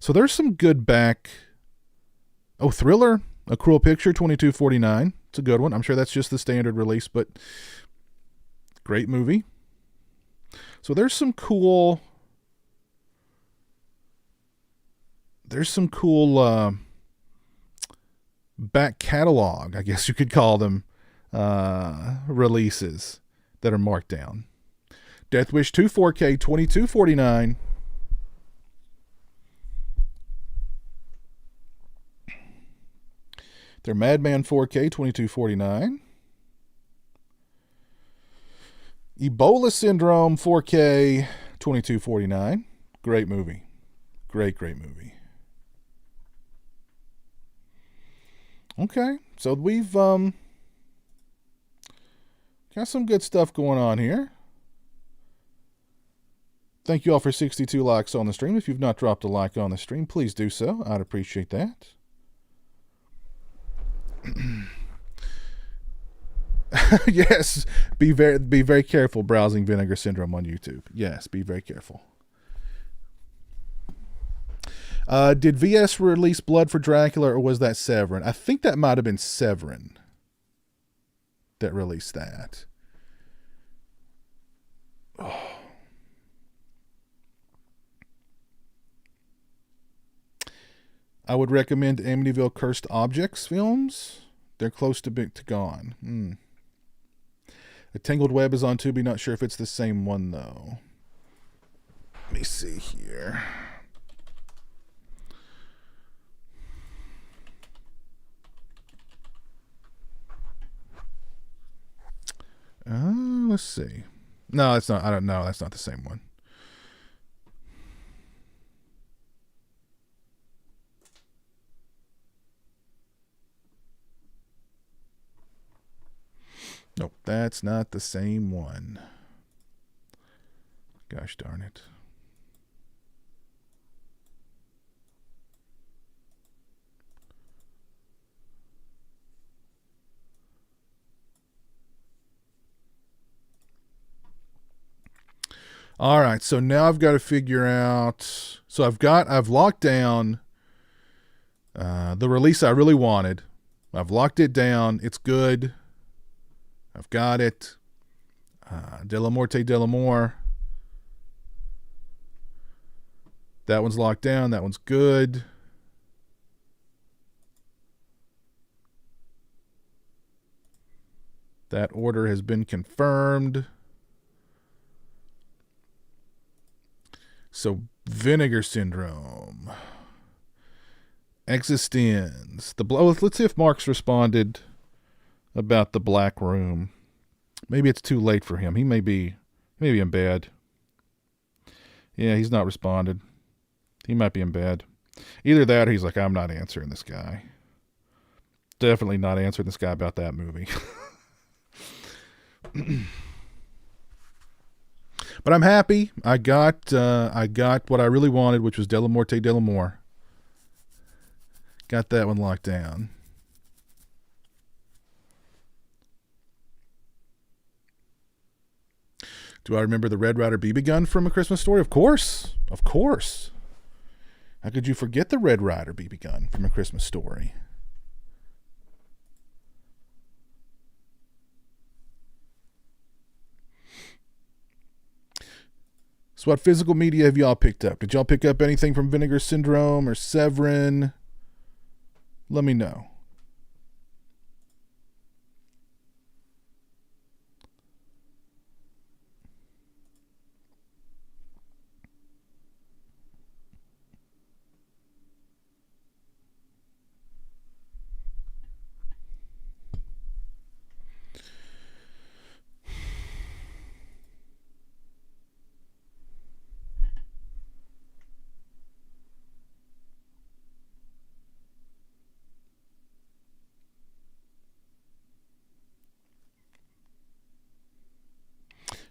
So there's some good back. Oh, Thriller, A Cruel Picture, $22.49. It's a good one. I'm sure that's just the standard release, but great movie. So there's some cool back catalog, I guess you could call them, releases that are marked down. Death Wish 2 4K, $22.49. They're Madman 4K, $22.49. Ebola Syndrome 4K, $22.49. Great movie. Great movie. Okay, so we've got some good stuff going on here. Thank you all for 62 likes on the stream. If you've not dropped a like on the stream, please do so. I'd appreciate that. Yes, be very careful browsing Vinegar Syndrome on YouTube. Yes, be very careful. Did VS release Blood for Dracula, or was that Severin? I think that might have been Severin that released that. Oh. I would recommend Amityville Cursed Objects films. They're close to gone. A Tangled Web is on Tubi. Not sure if it's the same one, though. Let me see here. Let's see. No, it's not. I don't know. That's not the same one. Nope, that's not the same one. Gosh darn it. All right, so now I've got to figure out. So I've locked down the release I really wanted. I've locked it down. It's good. I've got it. De la Morte de la Mort. That one's locked down. That one's good. That order has been confirmed. So, Vinegar Syndrome. Existence. Let's see if Mark's responded about the Black Room. Maybe it's too late for him. He may be in bed. Yeah, he's not responded. He might be in bed. Either that or he's like, I'm not answering this guy. Definitely not answering this guy about that movie. But I'm happy. I got what I really wanted, which was De la Morte de la Mort. Got that one locked down. Do I remember the Red Ryder BB gun from A Christmas Story? Of course. Of course. How could you forget the Red Ryder BB gun from A Christmas Story? So what physical media have y'all picked up? Did y'all pick up anything from Vinegar Syndrome or Severin? Let me know.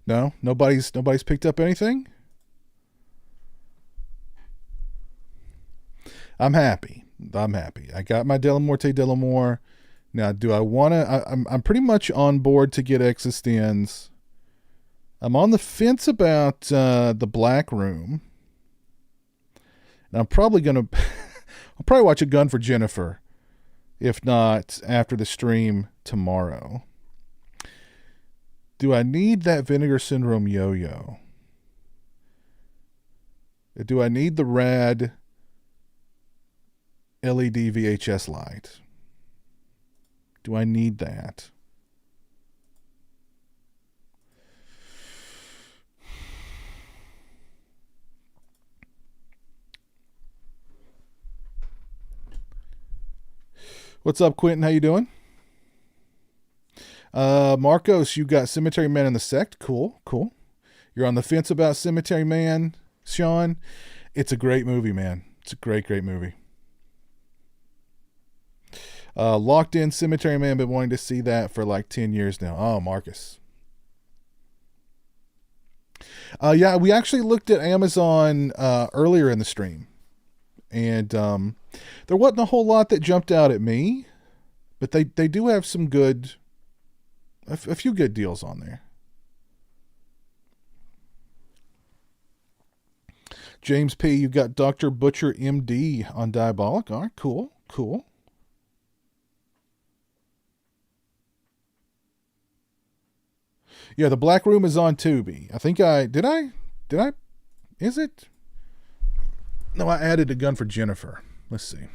No, nobody's picked up anything. I'm happy. I got my Delamorte Delamore. Now, do I want to? I'm pretty much on board to get Existenz. I'm on the fence about the Black Room. And I'm probably gonna. I'll probably watch A Gun for Jennifer, if not after the stream tomorrow. Do I need that Vinegar Syndrome yo-yo? Do I need the rad LED VHS light? Do I need that? What's up, Quentin? How you doing? Marcos, you got Cemetery Man in the Sect. Cool. You're on the fence about Cemetery Man, Sean. It's a great movie, man. It's a great movie. Locked In Cemetery Man, been wanting to see that for like 10 years now. Oh, Marcus. Yeah, we actually looked at Amazon earlier in the stream. And there wasn't a whole lot that jumped out at me. But they do have some good... A few good deals on there. James P., you got Dr. Butcher MD on Diabolic. All right, cool. Yeah, the Black Room is on Tubi. I think did I? Is it? No, I added A Gun for Jennifer. Let's see.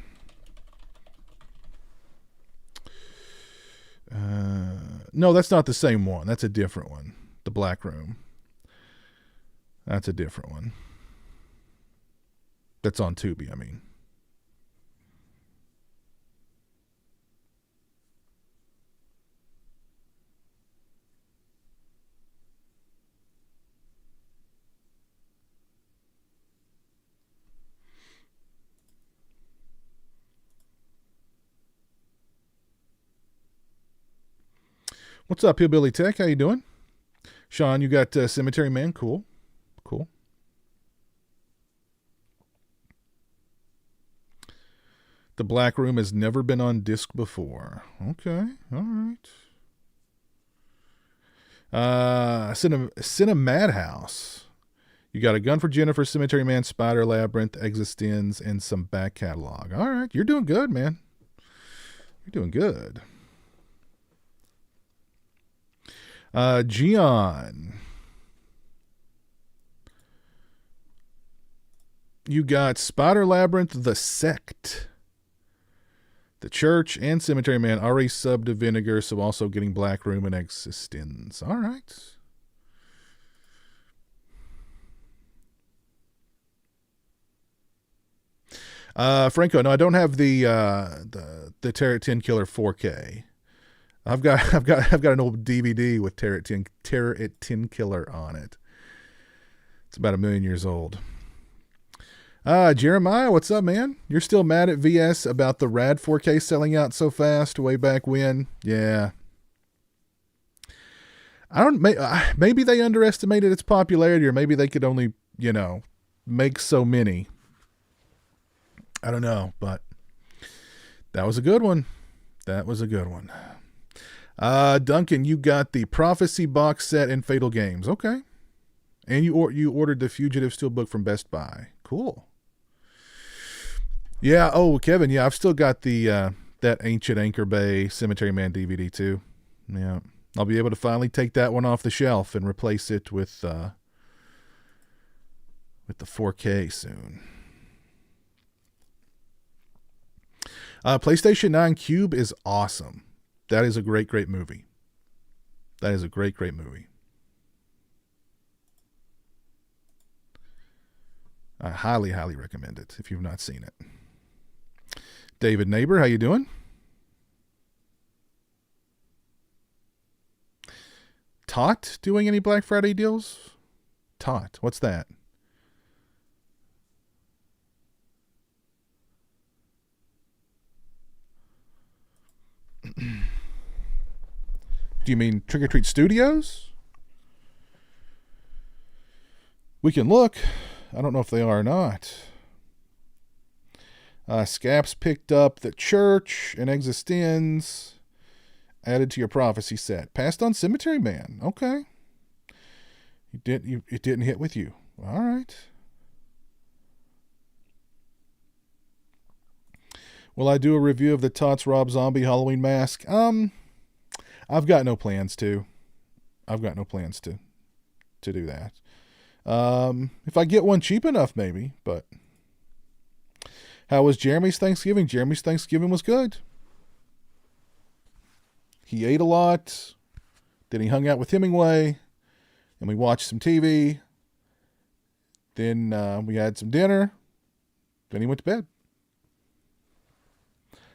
No, that's not the same one. That's a different one. The Black Room. That's a different one. That's on Tubi, I mean. What's up, Hillbilly Tech? How you doing? Sean, you got Cemetery Man? Cool. The Black Room has never been on disc before. Okay, all right. Cinema Madhouse. You got A Gun for Jennifer, Cemetery Man, Spider Labyrinth, Existenz, and some back catalog. All right, you're doing good, man. You're doing good. Gian. You got Spider Labyrinth, The Sect, The Church, and Cemetery Man already subbed to Vinegar, so also getting Black Room and Existenz. All right. Franco, no, I don't have the Terror 10 Killer 4K. I've got an old DVD with Terror at 10 Killer on it. It's about 1 million years old. Jeremiah, what's up, man? You're still mad at VS about the Rad 4K selling out so fast way back when? Yeah. Maybe they underestimated its popularity, or maybe they could only, make so many. I don't know, but that was a good one. Duncan, you got the Prophecy box set and Fatal Games. Okay. And you ordered the Fugitive Steelbook from Best Buy. Cool. Yeah. Oh, Kevin. Yeah, I've still got the that Ancient Anchor Bay Cemetery Man DVD too. Yeah, I'll be able to finally take that one off the shelf and replace it with with the 4K soon. PlayStation 9 Cube is awesome. That is a great, great movie. That is a great, great movie. I highly, highly recommend it if you've not seen it. David Neighbor, how you doing? Tot doing any Black Friday deals? Tot, what's that? Do you mean Trick or Treat Studios? We can look. I don't know if they are or not. Scaps picked up The Church and Existenz. Added to your prophecy set. Passed on Cemetery Man. Okay. It didn't hit with you. All right. Will I do a review of the Tots Rob Zombie Halloween mask? I've got no plans to. I've got no plans to do that. If I get one cheap enough, maybe. But how was Jeremy's Thanksgiving? Jeremy's Thanksgiving was good. He ate a lot. Then he hung out with Hemingway. And we watched some TV. Then we had some dinner. Then he went to bed.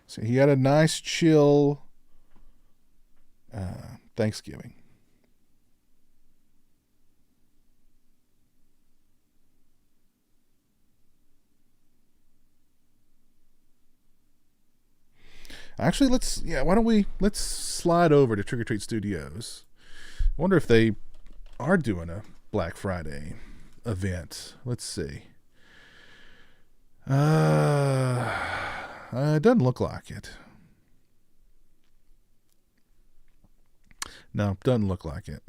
So he had a nice, chill Thanksgiving. Actually, let's slide over to Trick or Treat Studios. I wonder if they are doing a Black Friday event. Let's see. It doesn't look like it. No, doesn't look like it.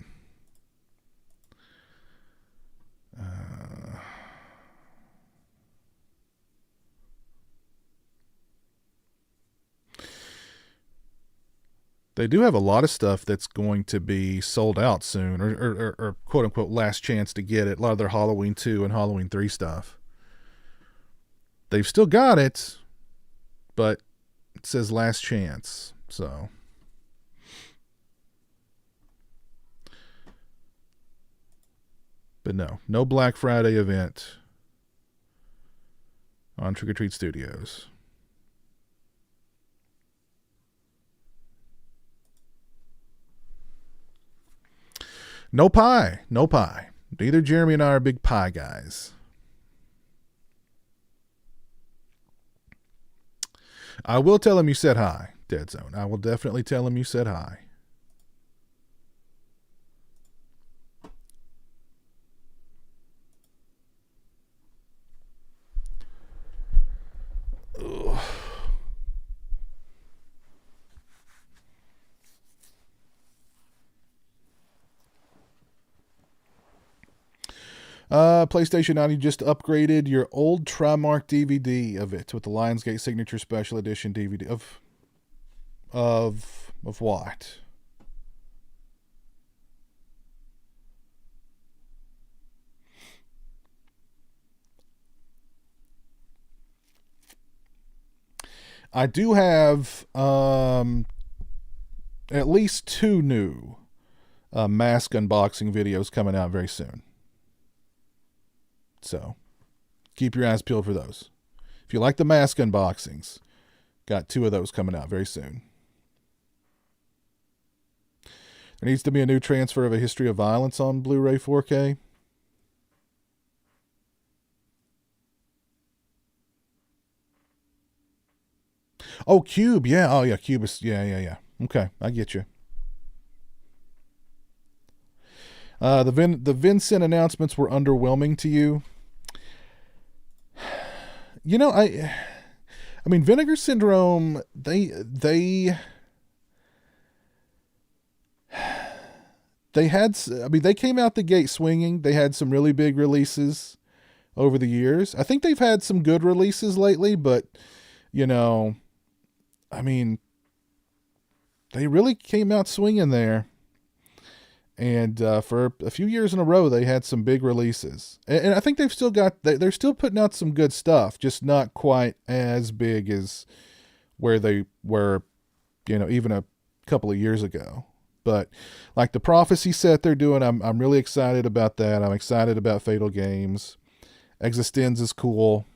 They do have a lot of stuff that's going to be sold out soon, or quote unquote last chance to get it. A lot of their Halloween 2 and Halloween 3 stuff. They've still got it, but it says last chance. So but no Black Friday event on Trick or Treat Studios. No pie. Neither Jeremy and I are big pie guys. I will tell him you said hi, Dead Zone. I will definitely tell him you said hi. Ugh. PlayStation 9, you just upgraded your old Trimark DVD of it with the Lionsgate Signature Special Edition DVD of what? I do have at least 2 new mask unboxing videos coming out very soon. So keep your eyes peeled for those. If you like the mask unboxings, got 2 of those coming out very soon. There needs to be a new transfer of A History of Violence on Blu-ray 4K. Oh, Cube. Yeah. Oh, yeah. Cube is. Yeah. Okay. I get you. The Vincent announcements were underwhelming to you. You know, I mean, Vinegar Syndrome, they had, I mean, they came out the gate swinging. They had some really big releases over the years. I think they've had some good releases lately, but, you know, I mean, they really came out swinging there. And for a few years in a row, they had some big releases. And I think they've still got, they're still putting out some good stuff, just not quite as big as where they were, even a couple of years ago. But like the Prophecy set they're doing, I'm really excited about that. I'm excited about Fatal Games. Existenz is cool,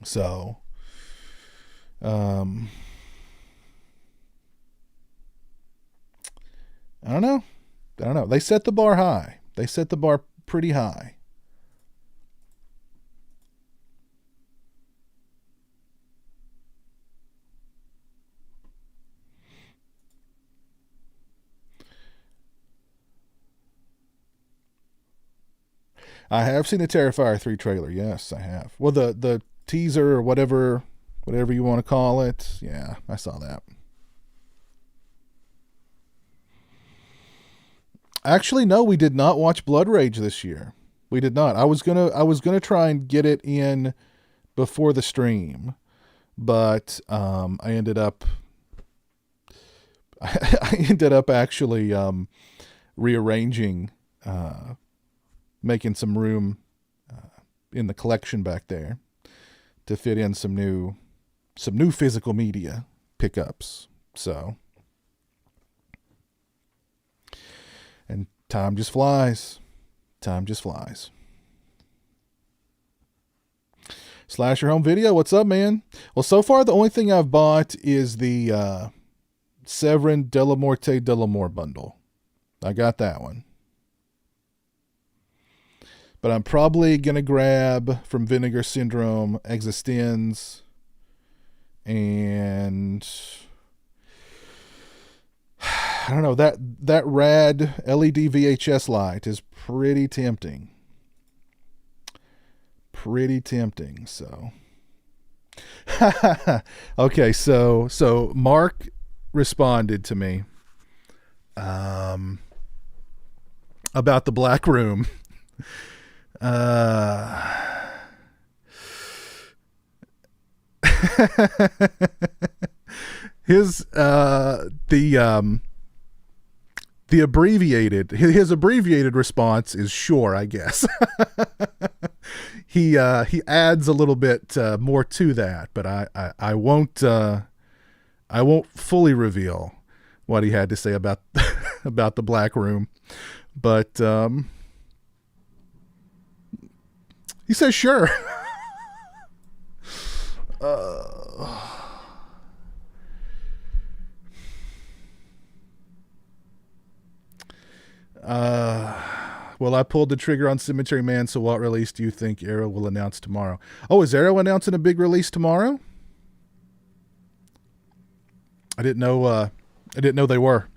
So, I don't know. They set the bar high. They set the bar pretty high. I have seen the Terrifier 3 trailer. Yes, I have. Well, the teaser or whatever you want to call it. Yeah, I saw that. Actually, no, we did not watch Blood Rage this year. We did not. I was gonna try and get it in before the stream, but I ended up actually rearranging, making some room in the collection back there to fit in some new physical media pickups. So. And time just flies. Slasher Home Video, what's up, man? Well, so far the only thing I've bought is the Severin de la Morte bundle. I got that one. But I'm probably going to grab from Vinegar Syndrome, Existenz, and I don't know, that rad LED VHS light is pretty tempting. So. Okay, so Mark responded to me about the Black Room. His his abbreviated response is sure, I guess. He adds a little bit more to that, but I won't fully reveal what he had to say about about the Black Room, but he says sure. Well, I pulled the trigger on Cemetery Man, so what release do you think Arrow will announce tomorrow? Oh, is Arrow announcing a big release tomorrow? I didn't know they were.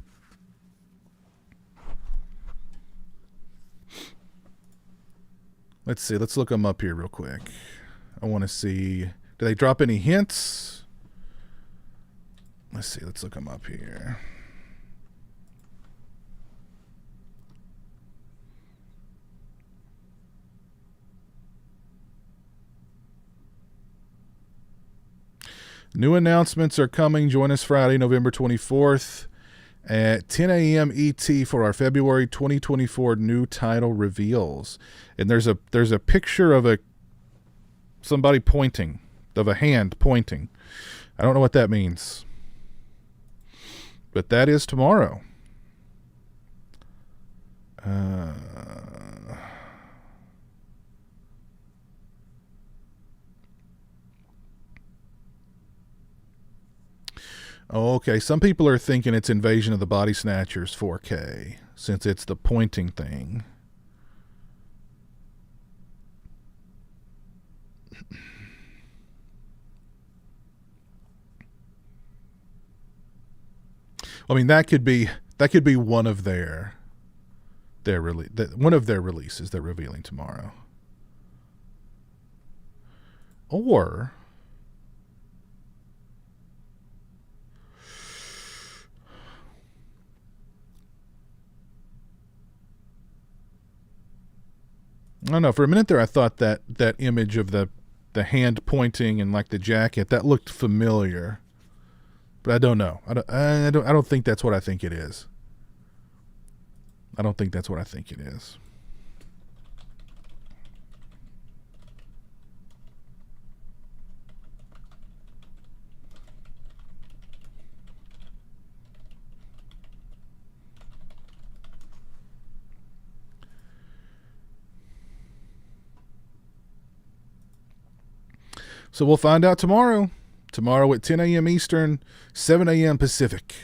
Let's see. Let's look them up here real quick. I want to see. Do they drop any hints? Let's see. Let's look them up here. New announcements are coming. Join us Friday, November 24th at 10 a.m. ET for our February 2024 new title reveals. And there's a picture of somebody pointing, of a hand pointing. I don't know what that means. But that is tomorrow. Oh, okay. Some people are thinking it's Invasion of the Body Snatchers 4K, since it's the pointing thing. I mean, that could be one of their releases they're revealing tomorrow. Or I don't know. For a minute there, I thought that image of the hand pointing and like the jacket, that looked familiar, but I don't know. I don't think that's what I think it is. I don't think that's what I think it is. So we'll find out tomorrow. Tomorrow at 10 a.m. Eastern, 7 a.m. Pacific.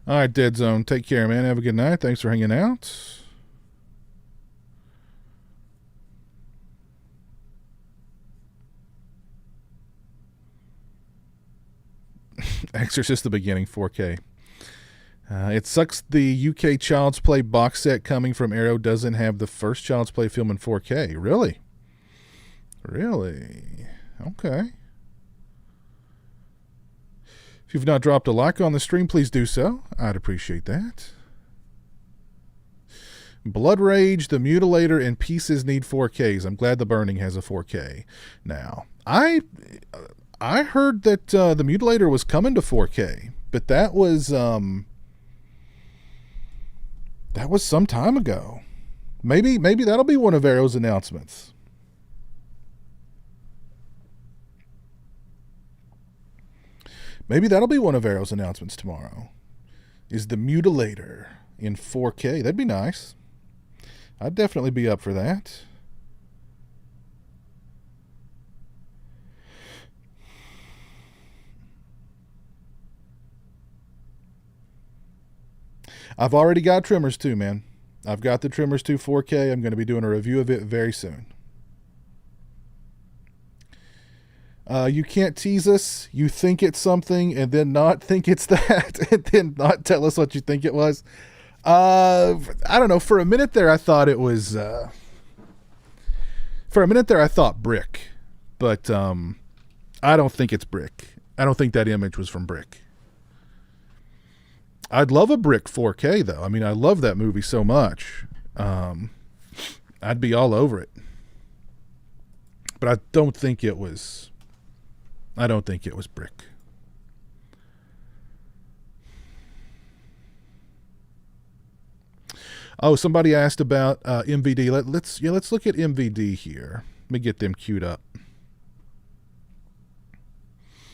All right, Dead Zone. Take care, man. Have a good night. Thanks for hanging out. Exorcist the Beginning 4K. It sucks the UK Child's Play box set coming from Arrow doesn't have the first Child's Play film in 4K. Really? Really? Okay. If you've not dropped a like on the stream, please do so. I'd appreciate that. Blood Rage, The Mutilator, and Pieces need 4Ks. I'm glad The Burning has a 4K now. I heard that The Mutilator was coming to 4K, but that was some time ago. Maybe that'll be one of Arrow's announcements. Maybe that'll be one of Arrow's announcements tomorrow. Is The Mutilator in 4K? That'd be nice. I'd definitely be up for that. I've already got Tremors 2, man. I've got the Tremors 2 4K. I'm going to be doing a review of it very soon. You can't tease us. You think it's something and then not think it's that and then not tell us what you think it was. I don't know. For a minute there, I thought it was... for a minute there, I thought Brick. But I don't think it's Brick. I don't think that image was from Brick. I'd love a Brick 4K, though. I mean, I love that movie so much. I'd be all over it. But I don't think it was Brick. Oh, somebody asked about MVD. Let's look at MVD here. Let me get them queued up.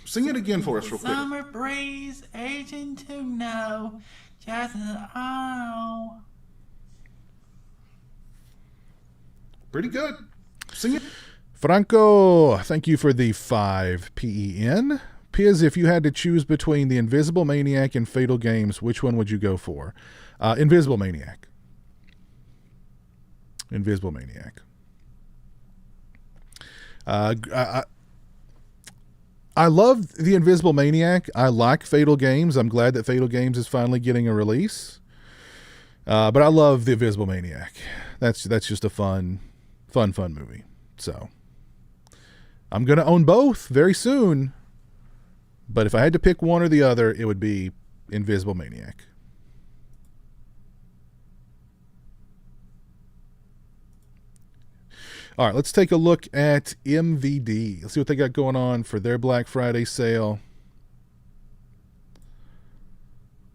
Sing it again for us real quick. Summer breeze, aging to know, just oh. Pretty good. Sing it. Franco, thank you for the 5 PEN. Piz, if you had to choose between The Invisible Maniac and Fatal Games, which one would you go for? Invisible Maniac. Invisible Maniac. I love The Invisible Maniac. I like Fatal Games. I'm glad that Fatal Games is finally getting a release. But I love The Invisible Maniac. That's just a fun movie. So I'm going to own both very soon. But if I had to pick one or the other, it would be Invisible Maniac. All right, let's take a look at MVD. Let's see what they got going on for their Black Friday sale.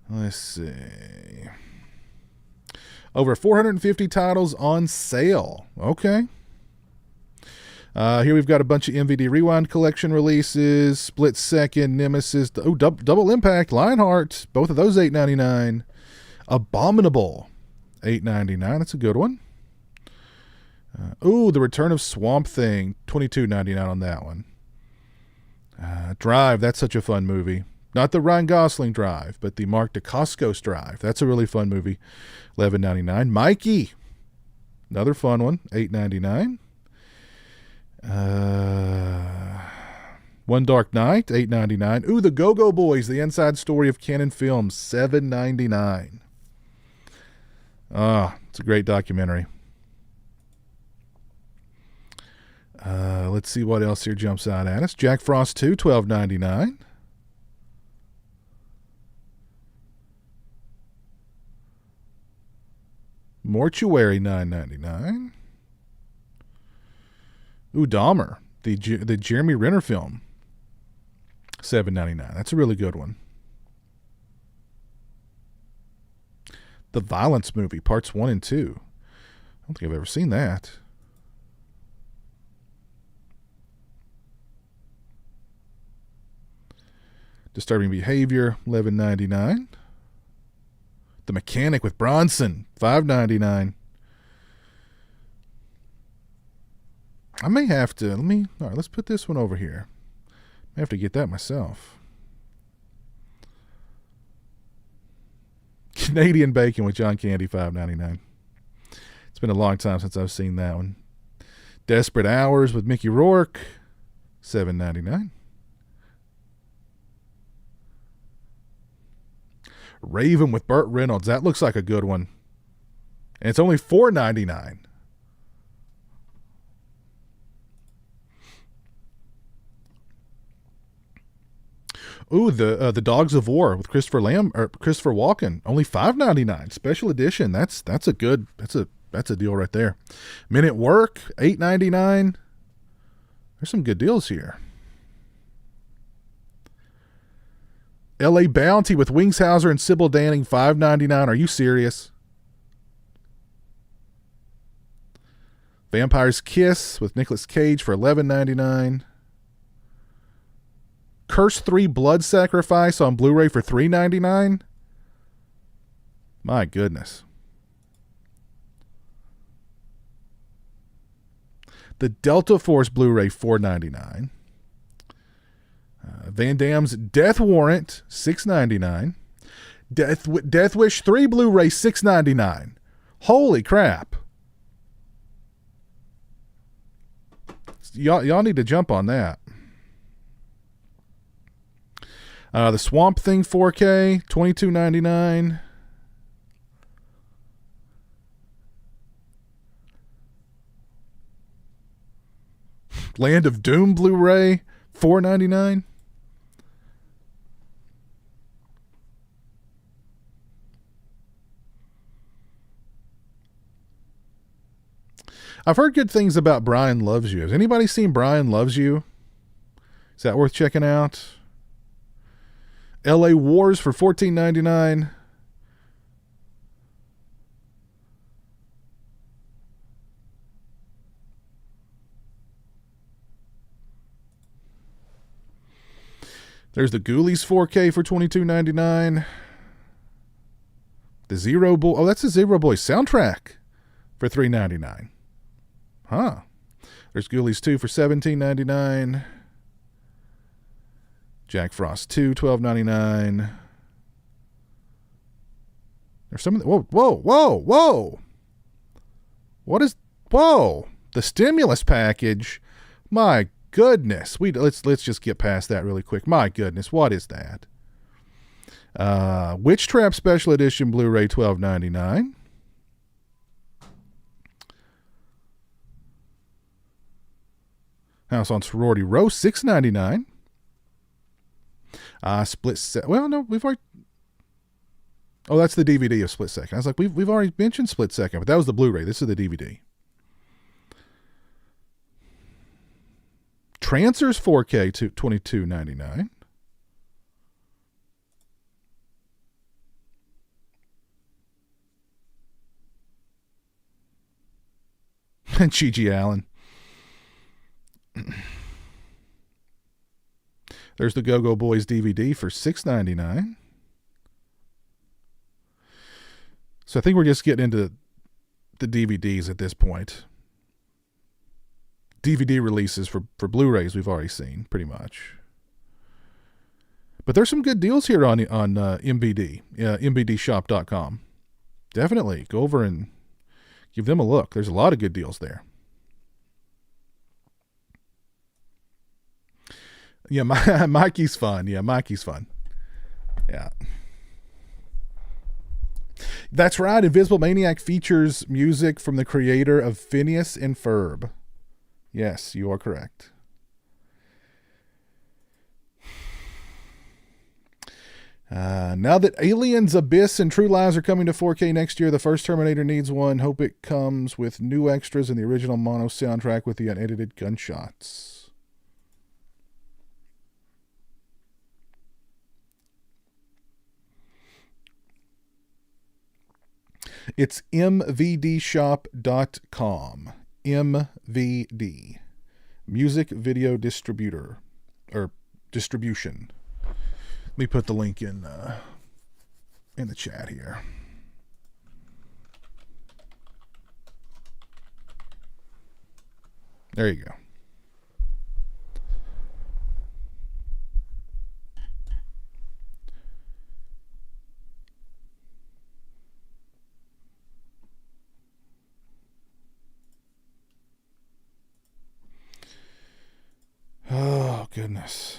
Let's see. Over 450 titles on sale. Okay. Here we've got a bunch of MVD Rewind Collection releases. Split Second, Nemesis. Oh, Double Impact, Lionheart. Both of those $8.99. Abominable, $8.99. That's a good one. The Return of Swamp Thing, $22.99 on that one. Drive, that's such a fun movie. Not the Ryan Gosling Drive, but the Mark Dacascos Drive. That's a really fun movie. $11.99. Mikey, another fun one. $8.99. One Dark Night, $8.99. The Go-Go Boys, the inside story of Canon Films, $7.99. It's a great documentary. Let's see what else here jumps out at us. Jack Frost 2, $12.99. Mortuary, $9.99. Ooh, Dahmer, the Jeremy Renner film, $7.99. That's a really good one. The Violence Movie, parts 1 and 2. I don't think I've ever seen that. Disturbing Behavior, $11.99. The Mechanic with Bronson, $5.99. I may have to, all right, let's put this one over here. I have to get that myself. Canadian Bacon with John Candy, $5.99. It's been a long time since I've seen that one. Desperate Hours with Mickey Rourke, $7.99. Raven with Burt Reynolds. That looks like a good one. And it's only $4.99. Ooh, the Dogs of War with Christopher Walken, only $5.99. Special edition. That's a deal right there. Men at Work, $8.99. There's some good deals here. L.A. Bounty with Wings Hauser and Sybil Danning, $5.99. Are you serious? Vampire's Kiss with Nicolas Cage for $11.99. Curse 3 Blood Sacrifice on Blu-ray for $3.99. My goodness. The Delta Force Blu-ray, $4.99. Van Damme's Death Warrant, $6.99. Death Wish 3 Blu-ray, $6.99. Holy crap. Y'all need to jump on that. The Swamp Thing 4K, $22.99. Land of Doom Blu-ray, $4.99. I've heard good things about Brian Loves You. Has anybody seen Brian Loves You? Is that worth checking out? LA Wars for $14.99. There's the Ghoulies 4K for $22.99. The Zero Boy. Oh, that's the Zero Boy soundtrack for $3.99. Huh. There's Ghoulies 2 for $17.99. Jack Frost 2, $12.99. There's some of the, whoa. What is, the stimulus package. My goodness. Let's just get past that really quick. My goodness, what is that? Witch Trap Special Edition Blu-ray, $12.99. House on Sorority Row, $6.99. Split Second. Well, no, we've already. Oh, that's the DVD of Split Second. I was like, we've already mentioned Split Second, but that was the Blu-ray. This is the DVD. Trancers 4K to $22.99. And Gigi Allen. There's the Go-Go Boys DVD for $6.99. So I think we're just getting into the DVDs at this point. DVD releases for Blu-rays we've already seen, pretty much. But there's some good deals here on MVD, MVDshop.com. Definitely go over and give them a look. There's a lot of good deals there. Yeah, Mikey's fun. Yeah, Mikey's fun. Yeah. That's right. Invisible Maniac features music from the creator of Phineas and Ferb. Yes, you are correct. Now that Aliens, Abyss, and True Lies are coming to 4K next year, the first Terminator needs one. Hope it comes with new extras and the original mono soundtrack with the unedited gunshots. It's mvdshop.com. MVD. Music Video Distributor. Or Distribution. Let me put the link in the chat here. There you go. Oh, goodness.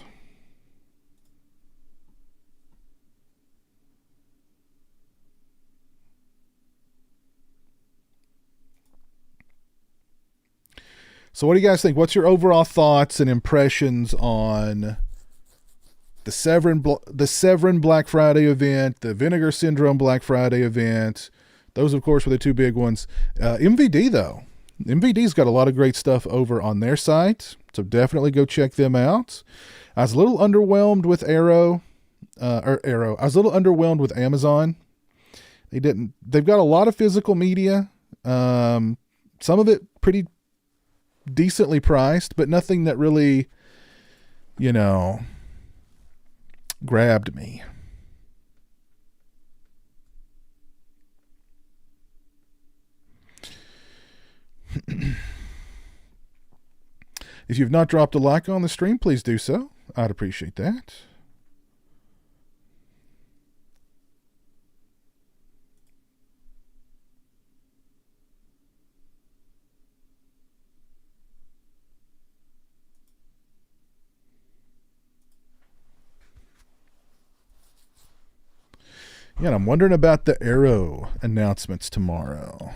So what do you guys think? What's your overall thoughts and impressions on the Severin Black Friday event, the Vinegar Syndrome Black Friday event? Those, of course, were the two big ones. MVD, though. MVD's got a lot of great stuff over on their site, so definitely go check them out. I was a little underwhelmed with Arrow. I was a little underwhelmed with Amazon. They've got a lot of physical media. Some of it pretty decently priced, but nothing that really, grabbed me. If you've not dropped a like on the stream, please do so. I'd appreciate that. Yeah, and I'm wondering about the Arrow announcements tomorrow.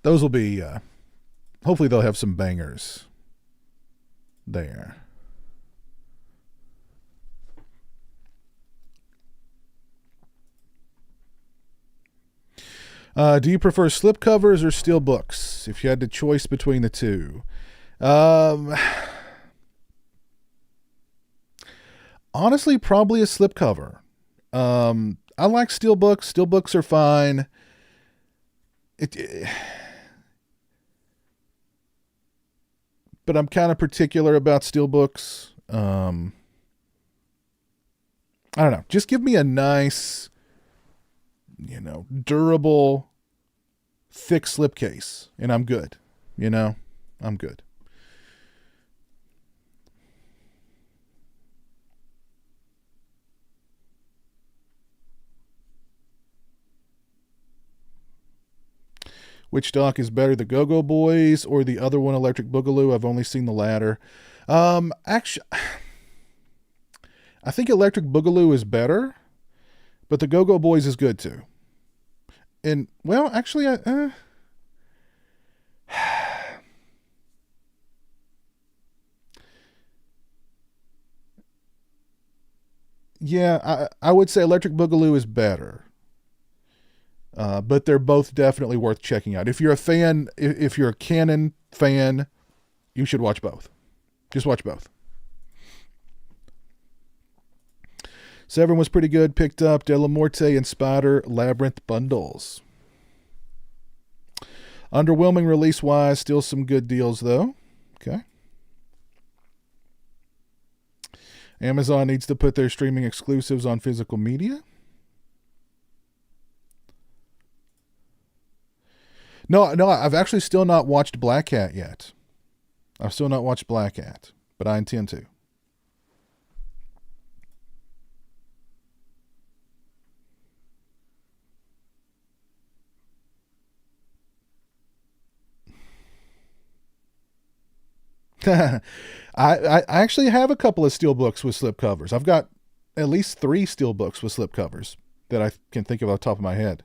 Those will be, hopefully they'll have some bangers there. Do you prefer slipcovers or steel books? If you had the choice between the two. Honestly, probably a slipcover. I like steel books. Steel books are fine. But I'm kind of particular about steel books. I don't know. Just give me a nice, durable, thick slipcase, and I'm good. I'm good. Which dock is better, the Go-Go Boys or the other one, Electric Boogaloo? I've only seen the latter. Actually, I think Electric Boogaloo is better, but the Go-Go Boys is good too. And, well, actually, yeah, I would say Electric Boogaloo is better. But they're both definitely worth checking out. If you're a fan, if you're a Canon fan, you should watch both. Just watch both. Severin was pretty good. Picked up De La Morte and Spider Labyrinth bundles. Underwhelming release-wise. Still some good deals, though. Okay. Amazon needs to put their streaming exclusives on physical media. No, I've actually still not watched Black Cat yet. I've still not watched Black Cat, but I intend to. I actually have a couple of steelbooks with slip covers. I've got at least 3 steelbooks with slip covers that I can think of off the top of my head.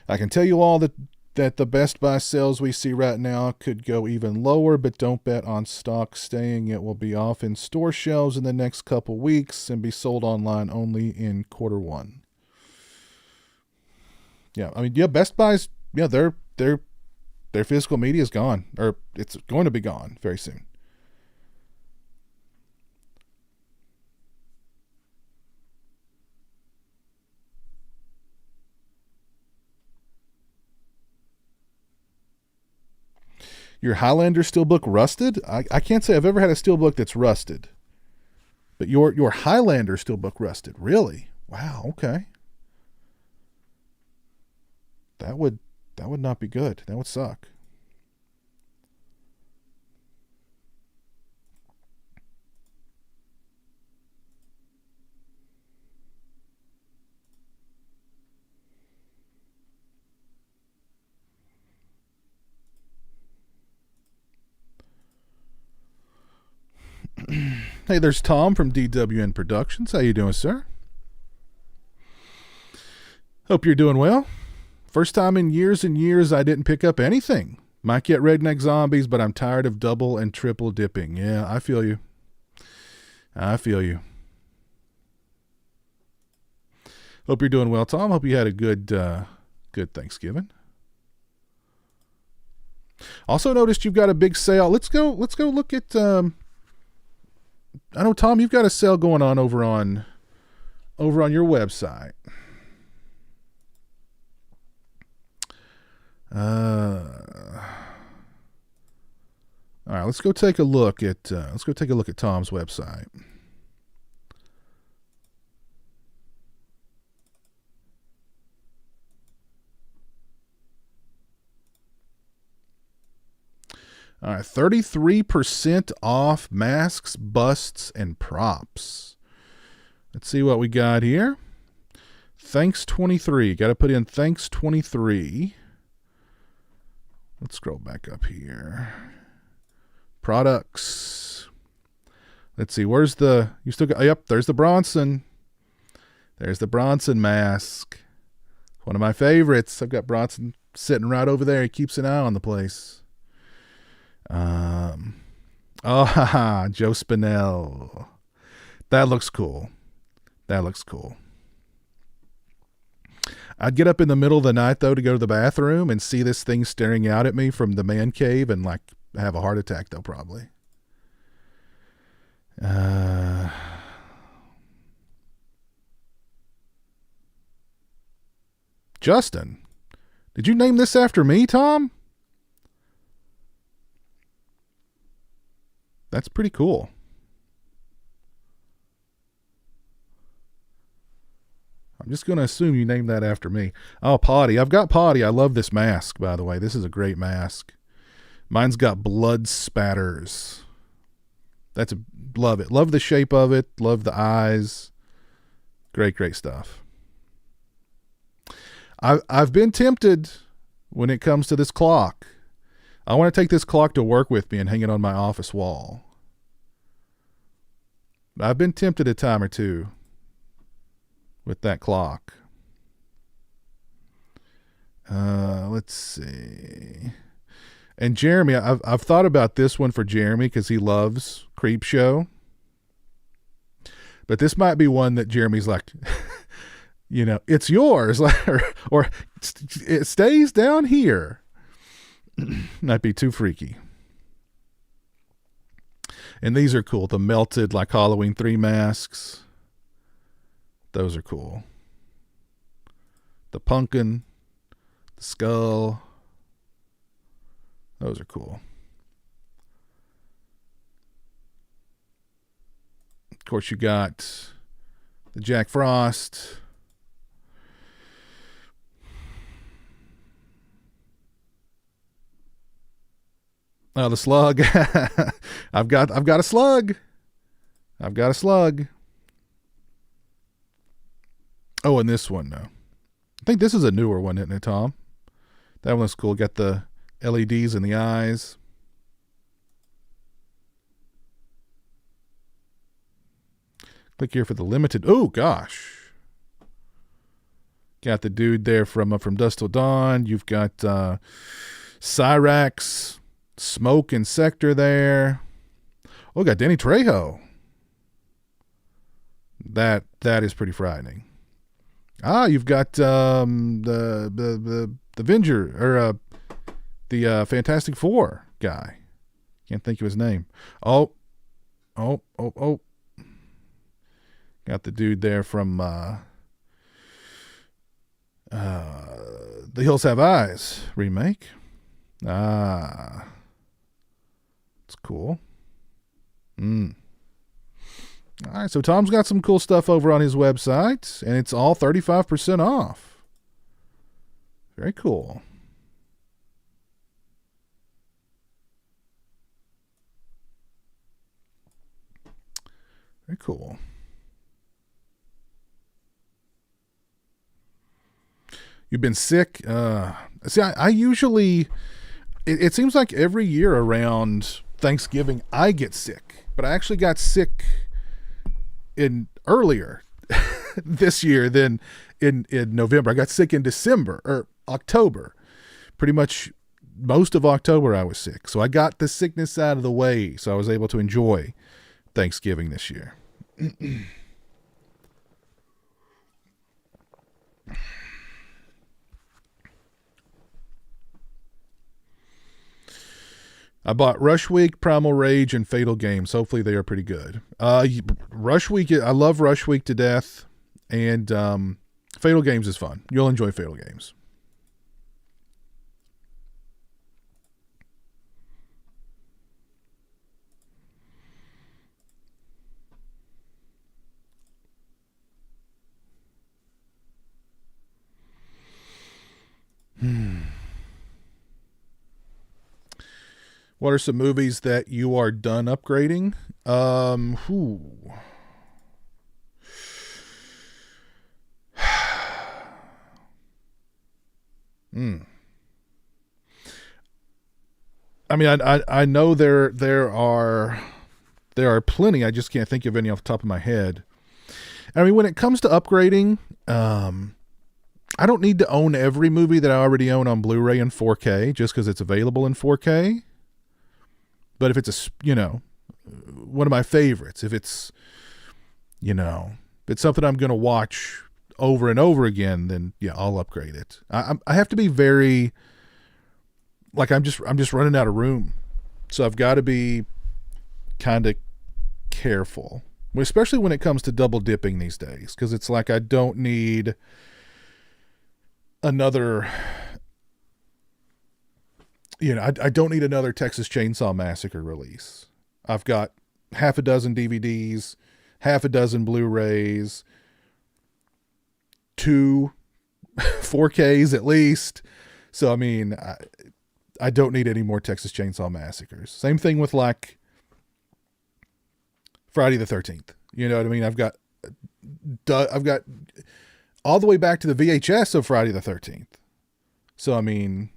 I can tell you all that that the Best Buy sales we see right now could go even lower, but don't bet on stock staying. It will be off in store shelves in the next couple weeks and be sold online only in Q1. Yeah, I mean, yeah, Best Buy's, yeah, their physical media is gone, or it's going to be gone very soon. Your Highlander Steelbook rusted? I can't say I've ever had a Steelbook that's rusted. But your Highlander Steelbook rusted. Really? Wow, okay. That would not be good. That would suck. Hey, there's Tom from DWN Productions. How you doing, sir? Hope you're doing well. First time in years and years I didn't pick up anything. Might get Redneck Zombies, but I'm tired of double and triple dipping. Yeah, I feel you. I feel you. Hope you're doing well, Tom. Hope you had a good Thanksgiving. Also noticed you've got a big sale. Let's go look at I know, Tom, you've got a sale going on over on your website. All right, let's go take a look at Tom's website. All right, 33% off masks, busts, and props. Let's see what we got here. Thanks 23. Got to put in thanks 23. Let's scroll back up here. Products. Let's see. Where's the? You still got? Yep. There's the Bronson. There's the Bronson mask. One of my favorites. I've got Bronson sitting right over there. He keeps an eye on the place. Joe Spinell. That looks cool. I'd get up in the middle of the night, though, to go to the bathroom and see this thing staring out at me from the man cave and, like, have a heart attack, though, probably. Justin, did you name this after me, Tom? That's pretty cool. I'm just going to assume you named that after me. Oh, Potty. I've got Potty. I love this mask, by the way. This is a great mask. Mine's got blood spatters. Love it. Love the shape of it. Love the eyes. Great stuff. I've been tempted when it comes to this clock. I want to take this clock to work with me and hang it on my office wall. I've been tempted a time or two with that clock. Let's see. And Jeremy, I've thought about this one for Jeremy because he loves Creep Show. But this might be one that Jeremy's like, it's yours, or it stays down here. Might be too freaky. And these are cool. The melted, like Halloween 3 masks. Those are cool. The pumpkin, the skull. Those are cool. Of course, you got the Jack Frost. Oh, the slug. I've got a slug. I've got a slug. Oh, and this one, no. I think this is a newer one, isn't it, Tom? That one's cool. Got the LEDs in the eyes. Click here for the limited. Oh, gosh. Got the dude there from Dusk Till Dawn. You've got Cyrax, Smoke, and Sector there. Oh, got Danny Trejo. That is pretty frightening. You've got the Avenger or the Fantastic Four guy. Can't think of his name. Oh. Got the dude there from The Hills Have Eyes remake. It's cool. All right, so Tom's got some cool stuff over on his website, and it's all 35% off. Very cool. Very cool. You've been sick? See, I usually... It seems like every year around Thanksgiving, I get sick. But I actually got sick in earlier this year than in November. I got sick in December or October. Pretty much most of October I was sick. So I got the sickness out of the way, so I was able to enjoy Thanksgiving this year. I bought Rush Week, Primal Rage, and Fatal Games. Hopefully they are pretty good. Rush Week, I love Rush Week to death, and Fatal Games is fun. You'll enjoy Fatal Games. What are some movies that you are done upgrading? I mean, I know there are plenty. I just can't think of any off the top of my head. I mean, when it comes to upgrading, I don't need to own every movie that I already own on Blu-ray and 4K just because it's available in 4K. But if it's one of my favorites, if it's something I'm going to watch over and over again, then yeah, I'll upgrade it. I have to be very, like, I'm just running out of room. So I've got to be kind of careful, especially when it comes to double dipping these days, because it's like I don't need another, I don't need another Texas Chainsaw Massacre release. I've got half a dozen DVDs, half a dozen Blu-rays, 2 4Ks at least. So, I mean, I don't need any more Texas Chainsaw Massacres. Same thing with, like, Friday the 13th. You know what I mean? I've got all the way back to the VHS of Friday the 13th. So, I mean,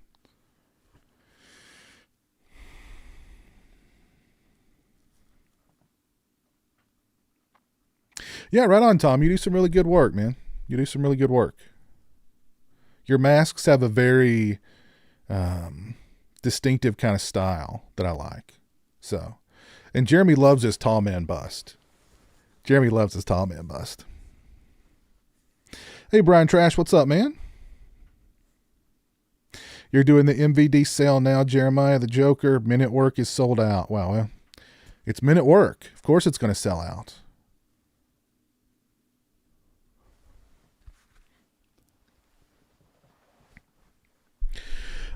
yeah, right on, Tom. You do some really good work, man. You do some really good work. Your masks have a very distinctive kind of style that I like. So, and Jeremy loves his tall man bust. Jeremy loves his tall man bust. Hey, Brian Trash, what's up, man? You're doing the MVD sale now, Jeremiah. The Joker minute work is sold out. Wow, well, it's minute work. Of course it's going to sell out.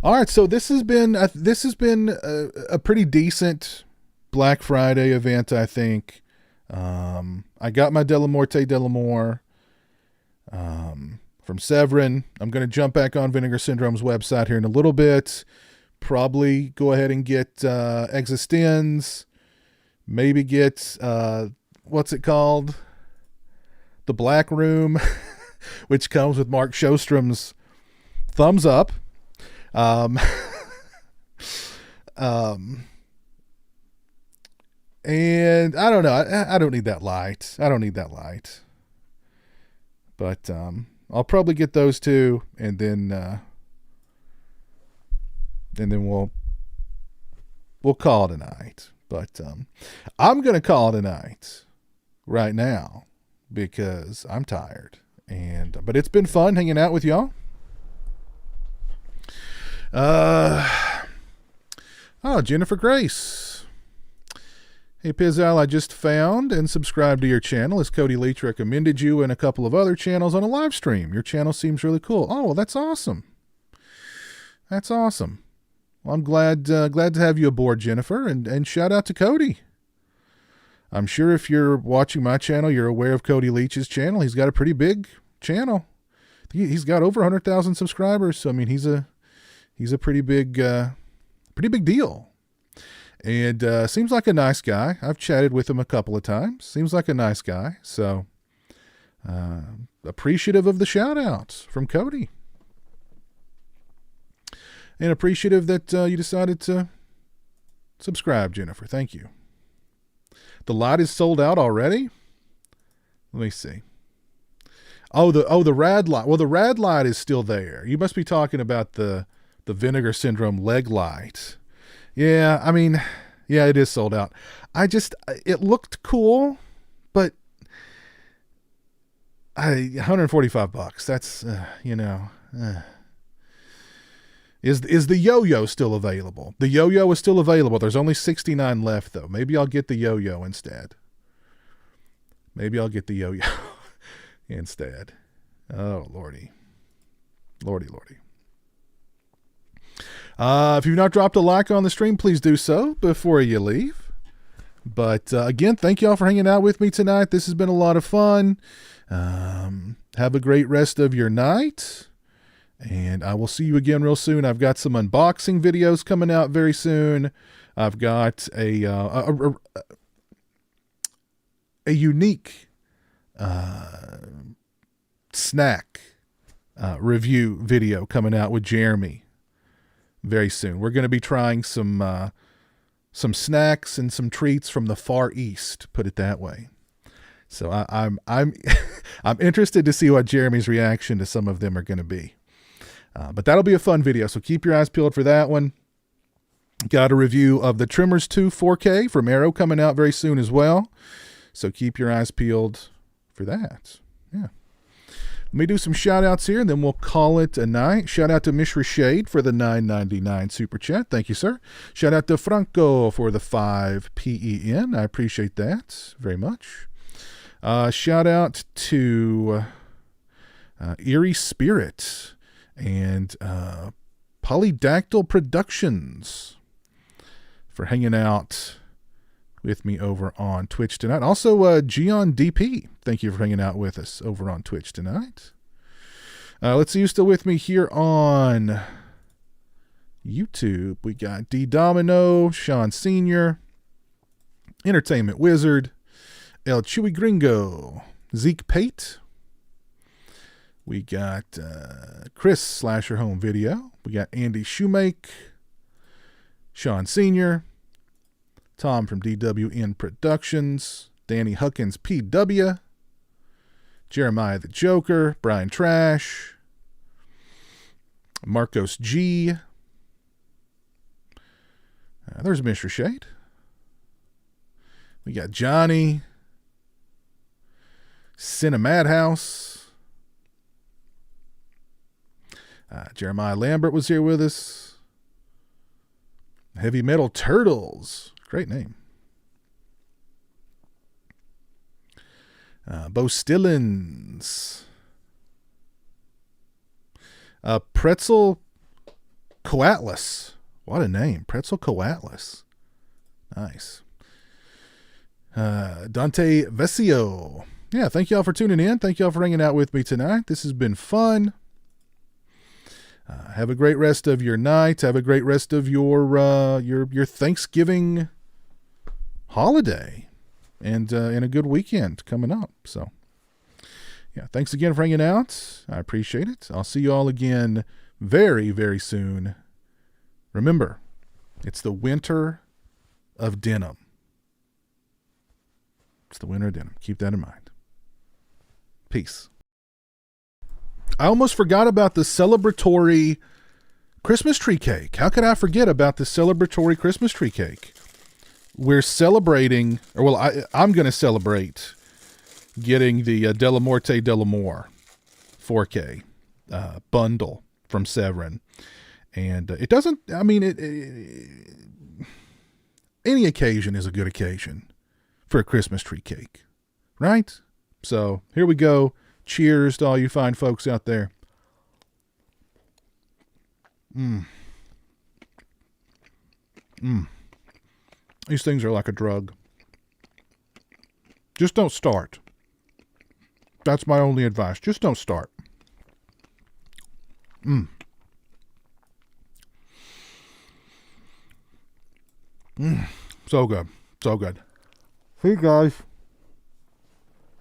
All right, so this has been a pretty decent Black Friday event, I think. I got my Delamorte Delamore from Severin. I'm going to jump back on Vinegar Syndrome's website here in a little bit. Probably go ahead and get Existenz. Maybe get what's it called? The Black Room, which comes with Mark Shostrom's thumbs up. And I don't know. I don't need that light. But I'll probably get those two, and then we'll call it a night. But I'm gonna call it a night right now because I'm tired. But it's been fun hanging out with y'all. Jennifer Grace. Hey, Pizowell, I just found and subscribed to your channel as Cody Leach recommended you and a couple of other channels on a live stream. Your channel seems really cool. Oh, well, that's awesome. That's awesome. Well, I'm glad to have you aboard, Jennifer, and shout out to Cody. I'm sure if you're watching my channel, you're aware of Cody Leach's channel. He's got a pretty big channel. He's got over 100,000 subscribers. So, I mean, he's a pretty big deal. And seems like a nice guy. I've chatted with him a couple of times. Seems like a nice guy. So appreciative of the shout outs from Cody. And appreciative that you decided to subscribe, Jennifer. Thank you. The lot is sold out already? Let me see. Oh, the rad light. Well, the rad light is still there. You must be talking about the Vinegar Syndrome leg light. Yeah, I mean, yeah, it is sold out. It looked cool, but $145. That's, Is the yo-yo still available? The yo-yo is still available. There's only 69 left, though. Maybe I'll get the yo-yo instead. Instead. Oh, Lordy. Lordy. If you've not dropped a like on the stream, please do so before you leave. But again, thank you all for hanging out with me tonight. This has been a lot of fun. Have a great rest of your night. And I will see you again real soon. I've got some unboxing videos coming out very soon. I've got a unique snack review video coming out with Jeremy very soon. We're going to be trying some snacks and some treats from the Far East, put it that way. So I'm I'm interested to see what Jeremy's reaction to some of them are going to be. But that'll be a fun video, so keep your eyes peeled for that one. Got a review of the Tremors 2 4K from Arrow coming out very soon as well. So keep your eyes peeled for that. Yeah. Let me do some shout outs here, and then we'll call it a night. Shout out to Mishra Shade for the $9.99 super chat. Thank you, sir. Shout out to Franco for the 5 PEN. I appreciate that very much. Shout out to Eerie Spirit and Polydactyl Productions for hanging out with me over on Twitch tonight. Also, Gion DP, thank you for hanging out with us over on Twitch tonight. Let's see who's still with me here on YouTube. We got D Domino, Sean Sr., Entertainment Wizard, El Chewy Gringo, Zeke Pate. We got Chris Slasher Home Video. We got Andy Shoemake, Sean Sr., Tom from DWN Productions, Danny Huckins PW, Jeremiah the Joker, Brian Trash, Marcos G. There's Mr. Shade. We got Johnny, Cinemad House. Jeremiah Lambert was here with us. Heavy Metal Turtles. Great name. Bo Stillins. Pretzel Coatlas. What a name. Pretzel Coatlas. Nice. Dante Vesio. Yeah, thank y'all for tuning in. Thank y'all for hanging out with me tonight. This has been fun. Have a great rest of your night. Have a great rest of your Thanksgiving holiday, and a good weekend coming up. So, yeah, thanks again for hanging out. I appreciate it. I'll see you all again very, very soon. Remember, it's the winter of denim. It's the winter of denim. Keep that in mind. Peace. I almost forgot about the celebratory Christmas tree cake. How could I forget about the celebratory Christmas tree cake? We're celebrating, or well, I'm going to celebrate getting the Della Morte Dell'Amore 4K bundle from Severin. And it doesn't, I mean, any occasion is a good occasion for a Christmas tree cake, right? So here we go. Cheers to all you fine folks out there. These things are like a drug. Just don't start. That's my only advice. Just don't start. So good. So good. See you guys.